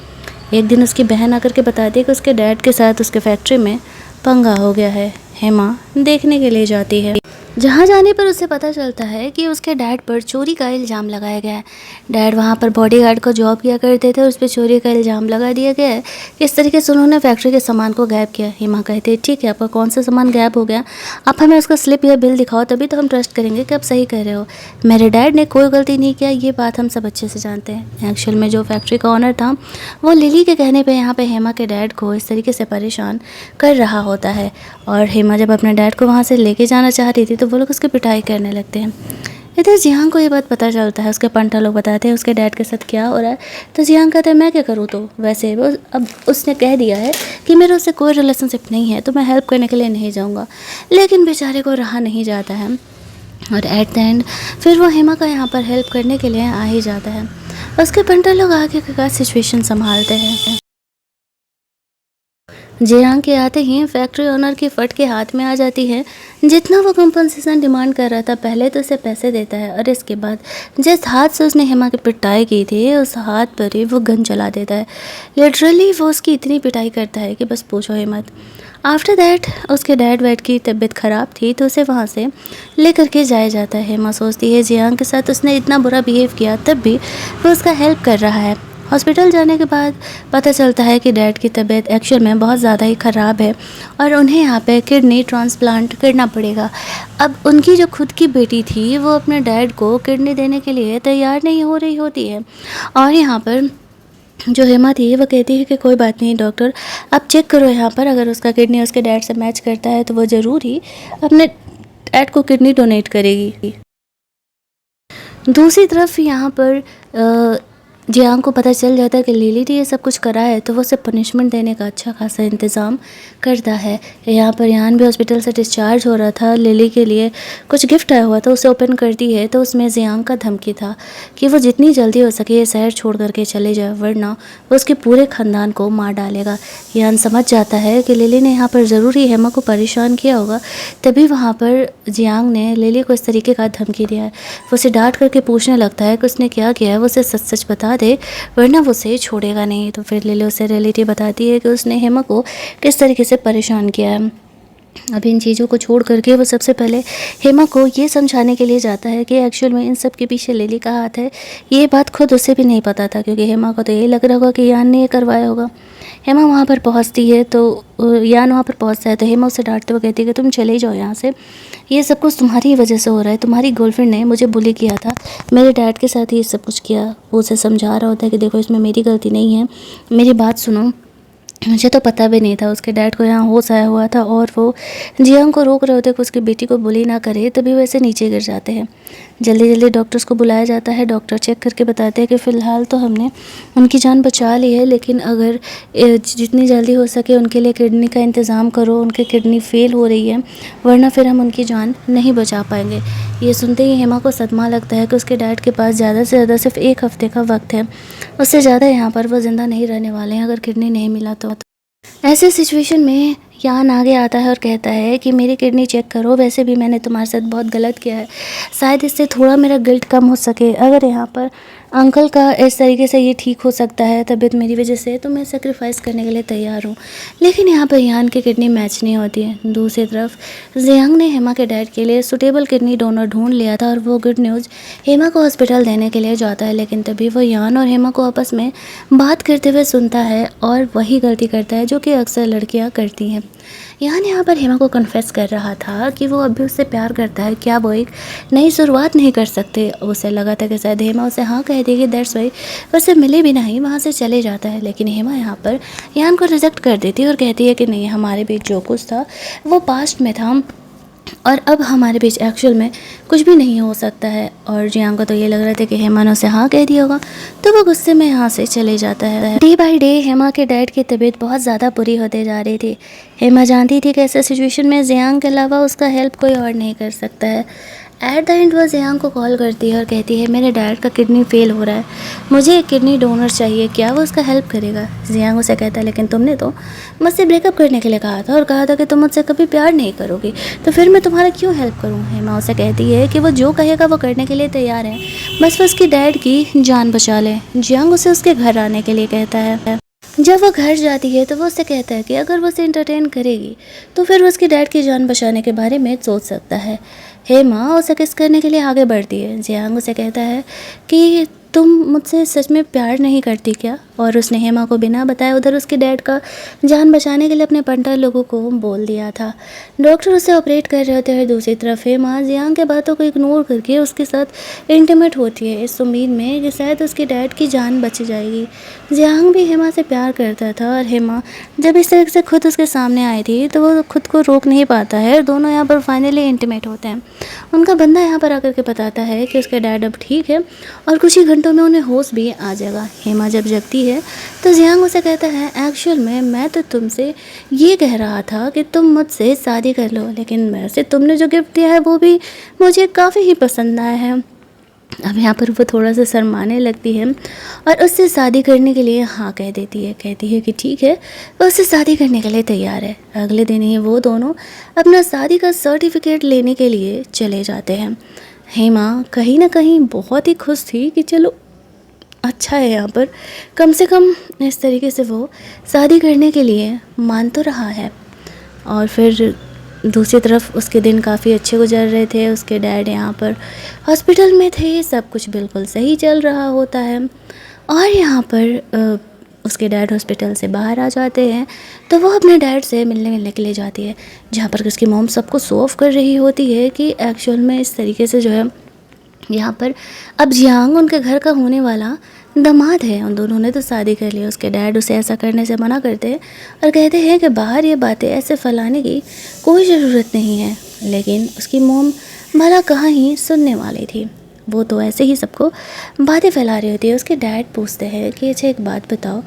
एक दिन उसकी बहन आकर के बताती है कि उसके डैड के साथ उसके फैक्ट्री में पंगा हो गया है। हेमा देखने के लिए जाती है। जहाँ जाने पर उसे पता चलता है कि उसके डैड पर चोरी का इल्ज़ाम लगाया गया है। डैड वहाँ पर बॉडीगार्ड को जॉब किया करते थे, उस पर चोरी का इल्ज़ाम लगा दिया गया है। इस तरीके से उन्होंने फैक्ट्री के सामान को गायब किया। हेमा कहते हैं ठीक है, आपका कौन सा सामान गायब हो गया, आप हमें उसका स्लिप या बिल दिखाओ, तभी तो हम ट्रस्ट करेंगे कि आप सही कर रहे हो। मेरे डैड ने कोई गलती नहीं किया, ये बात हम सब अच्छे से जानते हैं। एक्चुअल में जो फैक्ट्री का ऑनर था वो लिली के कहने पर यहाँ पर हेमा के डैड को इस तरीके से परेशान कर रहा होता है। और हेमा जब अपने डैड को वहाँ से लेके जाना चाह रही थी तो वो लोग उसकी पिटाई करने लगते हैं। इधर जियांग को ये बात पता चलता है। उसके पंटा लोग बताते हैं उसके डैड के साथ क्या हो रहा है। तो जियांग कहता है मैं क्या करूँ, तो वैसे वो अब उसने कह दिया है कि मेरा उससे कोई रिलेशनशिप नहीं है तो मैं हेल्प करने के लिए नहीं जाऊँगा। लेकिन बेचारे को रहा नहीं जाता है और एट द एंड फिर वो हेमा का यहाँ पर हेल्प करने के लिए आ ही जाता है। उसके पंटा लोग आगे का सिचुएशन संभालते हैं। जियांग के आते ही फैक्ट्री ओनर की फट के हाथ में आ जाती है। जितना वो कंपनसेशन डिमांड कर रहा था पहले तो उसे पैसे देता है और इसके बाद जिस हाथ से उसने हेमा की पिटाई की थी उस हाथ पर ही वो गन चला देता है। लिटरली वो उसकी इतनी पिटाई करता है कि बस पूछो ही मत। आफ्टर दैट उसके डैड वैड की तबीयत ख़राब थी तो उसे वहाँ से लेकर के जाया जाता है। हेमा सोचती है जियांग के साथ उसने इतना बुरा बिहेव किया तब भी वो उसका हेल्प कर रहा है। हॉस्पिटल जाने के बाद पता चलता है कि डैड की तबीयत एक्चुअल में बहुत ज़्यादा ही ख़राब है और उन्हें यहाँ पे किडनी ट्रांसप्लांट करना पड़ेगा। अब उनकी जो खुद की बेटी थी वो अपने डैड को किडनी देने के लिए तैयार नहीं हो रही होती है और यहाँ पर जो हेमा थी वो कहती है कि कोई बात नहीं डॉक्टर, आप चेक करो यहाँ पर, अगर उसका किडनी उसके डैड से मैच करता है तो वो ज़रूर ही अपने डैड को किडनी डोनेट करेगी। दूसरी तरफ यहाँ पर जियांग को पता चल जाता है कि लिली ने ये सब कुछ करा है, तो वो उसे पनिशमेंट देने का अच्छा खासा इंतज़ाम करता है। यहाँ पर यान भी हॉस्पिटल से डिस्चार्ज हो रहा था, लिली के लिए कुछ गिफ्ट आया हुआ था, उसे ओपन करती है तो उसमें जियांग का धमकी था कि वो जितनी जल्दी हो सके ये शहर छोड़ करके चले जाए, वरना वो उसके पूरे ख़ानदान को मार डालेगा। यान समझ जाता है कि लिली ने यहाँ पर ज़रूर ही हेमा को परेशान किया होगा, तभी वहाँ पर जियांग ने लिली को इस तरीके का धमकी दिया है। वो उसे डांट करके पूछने लगता है कि उसने क्या किया है, वो उसे सच सच बता दे वरना वो उसे छोड़ेगा नहीं। तो फिर लिली उसे रियलिटी बताती है कि उसने हेमा को किस तरीके से परेशान किया है। अब इन चीज़ों को छोड़ करके वो सबसे पहले हेमा को ये समझाने के लिए जाता है कि एक्चुअल में इन सब के पीछे लिली का हाथ है। ये बात खुद उसे भी नहीं पता था, क्योंकि हेमा को तो यही लग रहा होगा कि यान ने ये करवाया होगा। हेमा वहाँ पर पहुँचती है तो यान वहाँ पर पहुँचता है तो हेमा उसे डांटते हुए कहती है कि तुम चले जाओ यहाँ से, ये सब कुछ तुम्हारी वजह से हो रहा है, तुम्हारी गर्लफ्रेंड ने मुझे बुली किया था, मेरे डैड के साथ ये सब कुछ किया। वो उसे समझा रहा होता है कि देखो इसमें मेरी गलती नहीं है, मेरी बात सुनो, मुझे तो पता भी नहीं था। उसके डैड को यहाँ होश आया हुआ था और वो जियांग को रोक रहे होते कि उसकी बेटी को बुली ना करे, तभी वैसे नीचे गिर जाते हैं। जल्दी जल्दी डॉक्टर्स को बुलाया जाता है। डॉक्टर चेक करके बताते हैं कि फ़िलहाल तो हमने उनकी जान बचा ली है, लेकिन अगर जितनी जल्दी हो सके उनके लिए किडनी का इंतज़ाम करो, उनकी किडनी फेल हो रही है, वरना फिर हम उनकी जान नहीं बचा पाएंगे। ये सुनते ही हेमा को सदमा लगता है कि उसके डैड के पास ज़्यादा से ज़्यादा सिर्फ 1 हफ़्ते का वक्त है, उससे ज़्यादा यहाँ पर वो ज़िंदा नहीं रहने वाले हैं अगर किडनी नहीं मिला तो। ऐसे सिचुएशन में यान आगे आता है और कहता है कि मेरी किडनी चेक करो, वैसे भी मैंने तुम्हारे साथ बहुत गलत किया है, शायद इससे थोड़ा मेरा गिल्ट कम हो सके। अगर यहाँ पर अंकल का इस तरीके से ये ठीक हो सकता है तबीयत मेरी वजह से, तो मैं सेक्रीफाइस करने के लिए तैयार हूँ। लेकिन यहाँ पर यान की किडनी मैच नहीं होती है। दूसरी तरफ जियांग ने हेमा के डैड के लिए सुटेबल किडनी डोनर ढूंढ लिया था और वो गुड न्यूज़ हेमा को हॉस्पिटल देने के लिए जाता है। लेकिन तभी वो यान और हेमा को आपस में बात करते हुए सुनता है और वही गलती करता है जो कि अक्सर लड़कियाँ करती हैं। यान यहाँ पर हेमा को कन्फेस कर रहा था कि वो अभी उससे प्यार करता है, क्या वो एक नई शुरुआत नहीं कर सकते। उसे लगा था कि शायद हेमा उसे हाँ कह देगी, दैट्स वाई उससे मिले भी नहीं वहाँ से चले जाता है। लेकिन हेमा यहाँ पर यान को रिजेक्ट कर देती है और कहती है कि नहीं, हमारे बीच जो कुछ था वो पास्ट में था और अब हमारे बीच एक्चुअल में कुछ भी नहीं हो सकता है। और जियांग को तो ये लग रहा था कि हेमा ने उसे हाँ कह दिया होगा, तो वो गुस्से में यहाँ से चले जाता है। डे बाय डे हेमा के डैड की तबीयत बहुत ज़्यादा बुरी होते जा रही थी। हेमा जानती थी कि ऐसे सिचुएशन में जियांग के अलावा उसका हेल्प कोई और नहीं कर सकता है। एट द एंड वो जियांग को कॉल करती है और कहती है मेरे डैड का किडनी फेल हो रहा है, मुझे एक किडनी डोनर चाहिए, क्या वो उसका हेल्प करेगा। जियांग उसे कहता है लेकिन तुमने तो मुझसे ब्रेकअप करने के लिए कहा था और कहा था कि तुम मुझसे कभी प्यार नहीं करोगी, तो फिर मैं तुम्हारा क्यों हेल्प करूँ। हेमा उसे कहती है कि वो जो कहेगा वो करने के लिए तैयार है, बस वो उसकी डैड की जान बचा ले। जियांग उसे उसके घर आने के लिए कहता है। जब वो घर जाती है तो वो उससे कहता है कि अगर वो उसे इंटरटेन करेगी तो फिर वो उसकी डैड की जान बचाने के बारे में सोच सकता है। हेमा उसे किस करने के लिए आगे बढ़ती है। जियांग उसे कहता है कि तुम मुझसे सच में प्यार नहीं करती क्या। और उसने हेमा को बिना बताए उधर उसके डैड का जान बचाने के लिए अपने पंटर लोगों को बोल दिया था। डॉक्टर उसे ऑपरेट कर रहे होते हैं। दूसरी तरफ हेमा जियांग के बातों को इग्नोर करके उसके साथ इंटीमेट होती है, इस उम्मीद में कि शायद उसके डैड की जान बच जाएगी। जियांग भी हेमा से प्यार करता था और हेमा जब इस तरह से खुद उसके सामने आई थी तो वो खुद को रोक नहीं पाता है और दोनों यहाँ पर फाइनली इंटीमेट होते हैं। उनका बंदा यहाँ पर आकर के बताता है कि उसका डैड अब ठीक है और कुछ ही घंटों में उन्हें होश भी आ जाएगा। हेमा जब जगती है तो जियांग उसे कहता है एक्चुअल में मैं तो तुमसे ये कह रहा था कि तुम मुझसे शादी कर लो, लेकिन वैसे तुमने जो गिफ्ट दिया है वो भी मुझे काफ़ी ही पसंद आया है। अब यहाँ पर वो थोड़ा सा शर्माने लगती है और उससे शादी करने के लिए हाँ कह देती है। कहती है कि ठीक है, वो उससे शादी करने के लिए तैयार है। अगले दिन ही वो दोनों अपना शादी का सर्टिफिकेट लेने के लिए चले जाते हैं। हेमा कहीं ना कहीं बहुत ही खुश थी कि चलो अच्छा है, यहाँ पर कम से कम इस तरीके से वो शादी करने के लिए मान तो रहा है। और फिर दूसरी तरफ उसके दिन काफ़ी अच्छे गुजर रहे थे। उसके डैड यहाँ पर हॉस्पिटल में थे, सब कुछ बिल्कुल सही चल रहा होता है। और यहाँ पर उसके डैड हॉस्पिटल से बाहर आ जाते हैं, तो वो अपने डैड से मिलने के लिए जाती है, जहाँ पर उसकी मॉम सबको शो ऑफ कर रही होती है कि एक्चुअल में इस तरीके से जो है यहाँ पर अब जियांग उनके घर का होने वाला दामाद है। उन दोनों ने तो शादी कर ली। उसके डैड उसे ऐसा करने से मना करते हैं और कहते हैं कि बाहर ये बातें ऐसे फैलाने की कोई ज़रूरत नहीं है। लेकिन उसकी मोम भला कहाँ ही सुनने वाली थी, वो तो ऐसे ही सबको बातें फैला रही होती है। उसके डैड पूछते हैं कि अच्छा एक बात बताओ,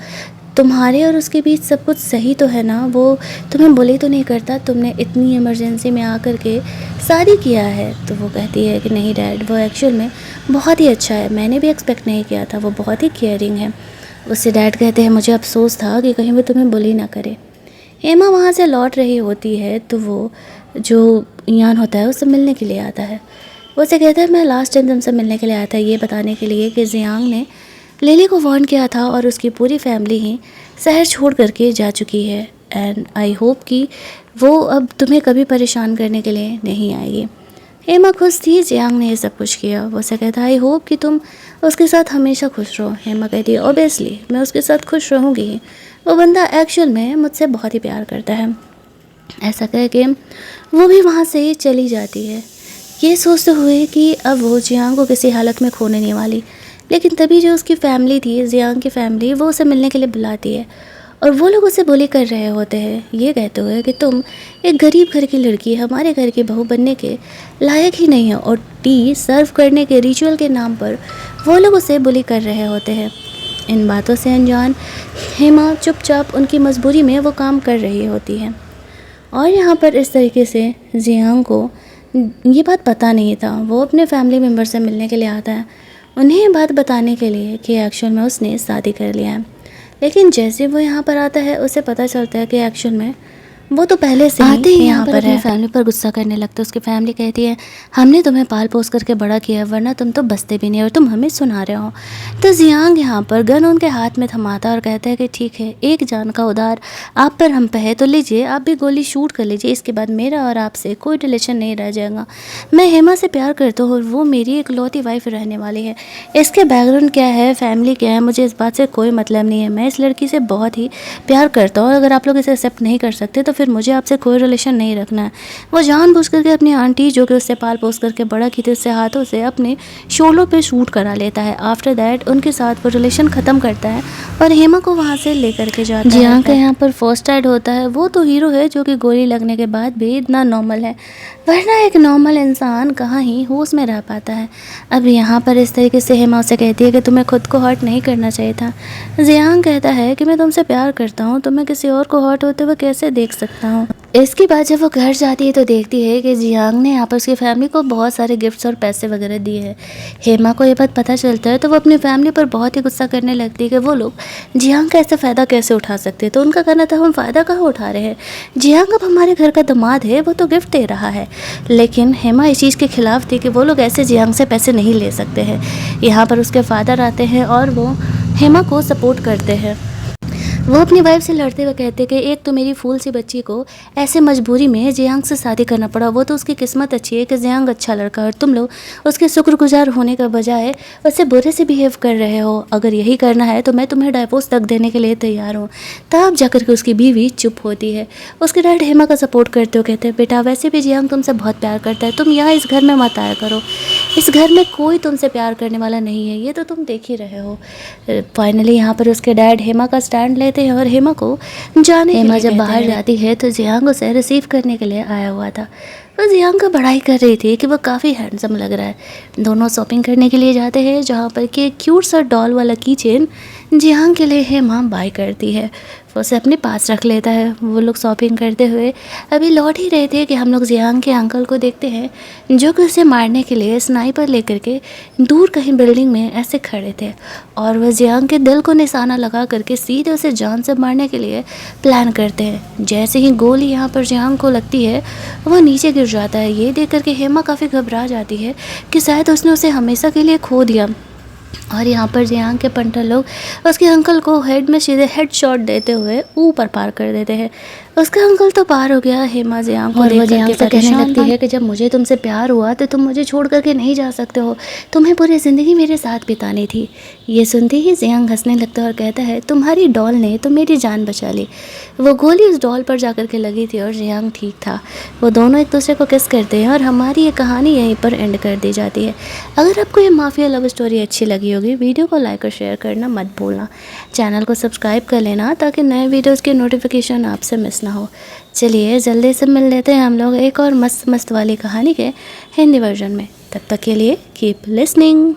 तुम्हारे और उसके बीच सब कुछ सही तो है ना? वो तुम्हें बुली तो नहीं करता? तुमने इतनी इमरजेंसी में आकर के शादी किया है। तो वो कहती है कि नहीं डैड, वो एक्चुअल में बहुत ही अच्छा है, मैंने भी एक्सपेक्ट नहीं किया था, वो बहुत ही केयरिंग है। उससे डैड कहते हैं मुझे अफसोस था कि कहीं वो तुम्हें बुली ना करे। हेमा वहाँ से लौट रही होती है तो वो जो यान होता है उससे मिलने के लिए आता है। वो उसे कहता है मैं लास्ट टाइम तुमसे मिलने के लिए आया था ये बताने के लिए कि जियांग ने लिली को वार्न किया था और उसकी पूरी फैमिली ही शहर छोड़ करके जा चुकी है, एंड आई होप कि वो अब तुम्हें कभी परेशान करने के लिए नहीं आएगी। हेमा खुश थी जियांग ने ये सब कुछ किया। वो उसे कहता है आई होप कि तुम उसके साथ हमेशा खुश रहो। हेमा कहती है ऑब्वियसली मैं उसके साथ खुश रहूँगी ही, वो बंदा एक्चुअल में मुझसे बहुत ही प्यार करता है। ऐसा कह के वो भी वहाँ से चली जाती है, ये सोचते हुए कि अब वो जियांग को किसी हालत में खोने नहीं वाली। लेकिन तभी जो उसकी फैमिली थी, जियांग की फैमिली, वो उसे मिलने के लिए बुलाती है और वो लोग उसे बुली कर रहे होते हैं, ये कहते हुए कि तुम एक गरीब घर की लड़की हमारे घर की बहू बनने के लायक ही नहीं है। और टी सर्व करने के रिचुअल के नाम पर वो लोग उसे बुली कर रहे होते हैं। इन बातों से अनजान हेमा चुपचाप उनकी मजबूरी में वो काम कर रही होती है। और यहाँ पर इस तरीके से जियांग को ये बात पता नहीं था। वो अपने फैमिली मेम्बर से मिलने के लिए आता है, उन्हें ये बात बताने के लिए कि एक्चुअल में उसने शादी कर लिया है। लेकिन जैसे वो यहाँ पर आता है उसे पता चलता है कि एक्चुअल में वो तो पहले से ही यहाँ पर अपनी फैमिली पर गुस्सा करने लगता है। उसकी फैमिली कहती है हमने तुम्हें पाल पोस करके बड़ा किया, वरना तुम तो बसते भी नहीं और तुम हमें सुना रहे हो। तो जियांग यहाँ पर गन उनके हाथ में थमाता और कहता है कि ठीक है, एक जान का उधार आप पर हम पे है तो लीजिए, आप भी गोली शूट कर लीजिए, इसके बाद मेरा और आपसे कोई रिलेशन नहीं रह जाएगा। मैं हेमा से प्यार करता हूँ और वो मेरी इकलौती वाइफ रहने वाली है। इसके बैकग्राउंड क्या है, फैमिली क्या है, मुझे इस बात से कोई मतलब नहीं है। मैं इस लड़की से बहुत ही प्यार करता हूँ, अगर आप लोग इसे एक्सेप्ट नहीं कर सकते तो फिर मुझे आपसे कोई रिलेशन नहीं रखना है। वो जानबूझ करके अपनी आंटी जो कि उससे पाल पोस करके बड़ा की थी, उससे हाथों से अपने शोलों पे शूट करा लेता है। आफ्टर दैट उनके साथ वो रिलेशन ख़त्म करता है और हेमा को वहाँ से लेकर के जाता है। जियांग का यहाँ पर फर्स्ट एड होता है। वो तो हीरो है जो कि गोली लगने के बाद भी इतना नॉर्मल है, वरना एक नॉर्मल इंसान कहाँ ही होश में रह पाता है। अब यहाँ पर इस तरीके से हेमा उसे कहती है कि तुम्हें खुद को हर्ट नहीं करना चाहिए था। जियांग कहता है कि मैं तुमसे प्यार करता हूँ तो मैं किसी और को हर्ट होते हुए कैसे देख सकता हूँ। इसके बाद जब वो घर जाती है तो देखती है कि जियांग ने यहाँ पर उसकी फैमिली को बहुत सारे गिफ्ट्स और पैसे वगैरह दिए हैं। हेमा को ये बात पता चलता है तो वो अपनी फैमिली पर बहुत ही गुस्सा करने लगती है कि वो लोग जियांग का ऐसा फ़ायदा कैसे उठा सकते हैं। तो उनका कहना था हम फ़ायदा कहाँ उठा रहे हैं, जियांग अब हमारे घर का दामाद है, वो तो गिफ्ट दे रहा है। लेकिन हेमा इस चीज़ के खिलाफ थी कि वो लोग ऐसे जियांग से पैसे नहीं ले सकते हैं। यहाँ पर उसके फादर आते हैं और वो हेमा को सपोर्ट करते हैं। वो अपनी वाइफ से लड़ते हुए कहते कि एक तो मेरी फूल सी बच्ची को ऐसे मजबूरी में जियांग से शादी करना पड़ा, वो तो उसकी किस्मत अच्छी है कि जियांग अच्छा लड़का है और तुम लोग उसके शुक्रगुजार होने का बजाय उससे बुरे से बिहेव कर रहे हो। अगर यही करना है तो मैं तुम्हें डाइवोर्स तक देने के लिए तैयार हूँ। तब जाकर के उसकी बीवी चुप होती है। उसके डैड हेमा का सपोर्ट करते हो कहते हैं बेटा वैसे भी जियांग तुमसे बहुत प्यार करता है, तुम यहाँ इस घर में मत आया करो, इस घर में कोई तुमसे प्यार करने वाला नहीं है, ये तो तुम देख ही रहे हो। फाइनली यहाँ पर उसके डैड हेमा का स्टैंड लेते हैं और हेमा को जाने हेमा जब बाहर जाती है तो जियांग उसे रिसीव करने के लिए आया हुआ था। तो जियांग का बड़ाई कर रही थी कि वो काफ़ी हैंडसम लग रहा है। दोनों शॉपिंग करने के लिए जाते हैं जहाँ पर कि एक क्यूट सा डॉल वाला की चेन जियांग के लिए हेमा बाय करती है, वो उसे अपने पास रख लेता है। वो लोग शॉपिंग करते हुए अभी लौट ही रहे थे कि हम लोग जियांग के अंकल को देखते हैं जो कि उसे मारने के लिए स्नाइपर लेकर के दूर कहीं बिल्डिंग में ऐसे खड़े थे और वह जियांग के दिल को निशाना लगा करके सीधे उसे जान से मारने के लिए प्लान करते हैं। जैसे ही गोली यहाँ पर जियांग को लगती है वह नीचे गिर जाता है। ये देख करके हेमा काफ़ी घबरा जाती है कि शायद उसने उसे हमेशा के लिए खो दिया। और यहाँ पर जियांग के पंटर लोग उसके अंकल को हेड में सीधे हेड शॉट देते हुए ऊपर पार कर देते हैं। उसका अंकल तो पार हो गया हेमा जियांग को और वो देख जियांग करके से कहने परेशान लगती था। है कि जब मुझे तुमसे प्यार हुआ तो तुम मुझे छोड़ करके नहीं जा सकते हो, तुम्हें पूरी ज़िंदगी मेरे साथ बितानी थी। ये सुनते ही जियांग हंसने लगता है और कहता है, तुम्हारी डॉल ने तो मेरी जान बचा ली। वो गोली उस डॉल पर जा कर के लगी थी और जियांग ठीक था। वो दोनों एक दूसरे को किस करते हैं और हमारी ये कहानी यहीं पर एंड कर दी जाती है। अगर आपको ये माफिया लव स्टोरी अच्छी लगी होगी, वीडियो को लाइक और शेयर करना मत भूलना। चैनल को सब्सक्राइब कर लेना ताकि नए वीडियोज़ की नोटिफिकेशन आपसे मिस ना हो। चलिए जल्दी से मिल लेते हैं हम लोग एक और मस्त मस्त वाली कहानी के हिंदी वर्जन में। तब तक के लिए कीप लिसनिंग।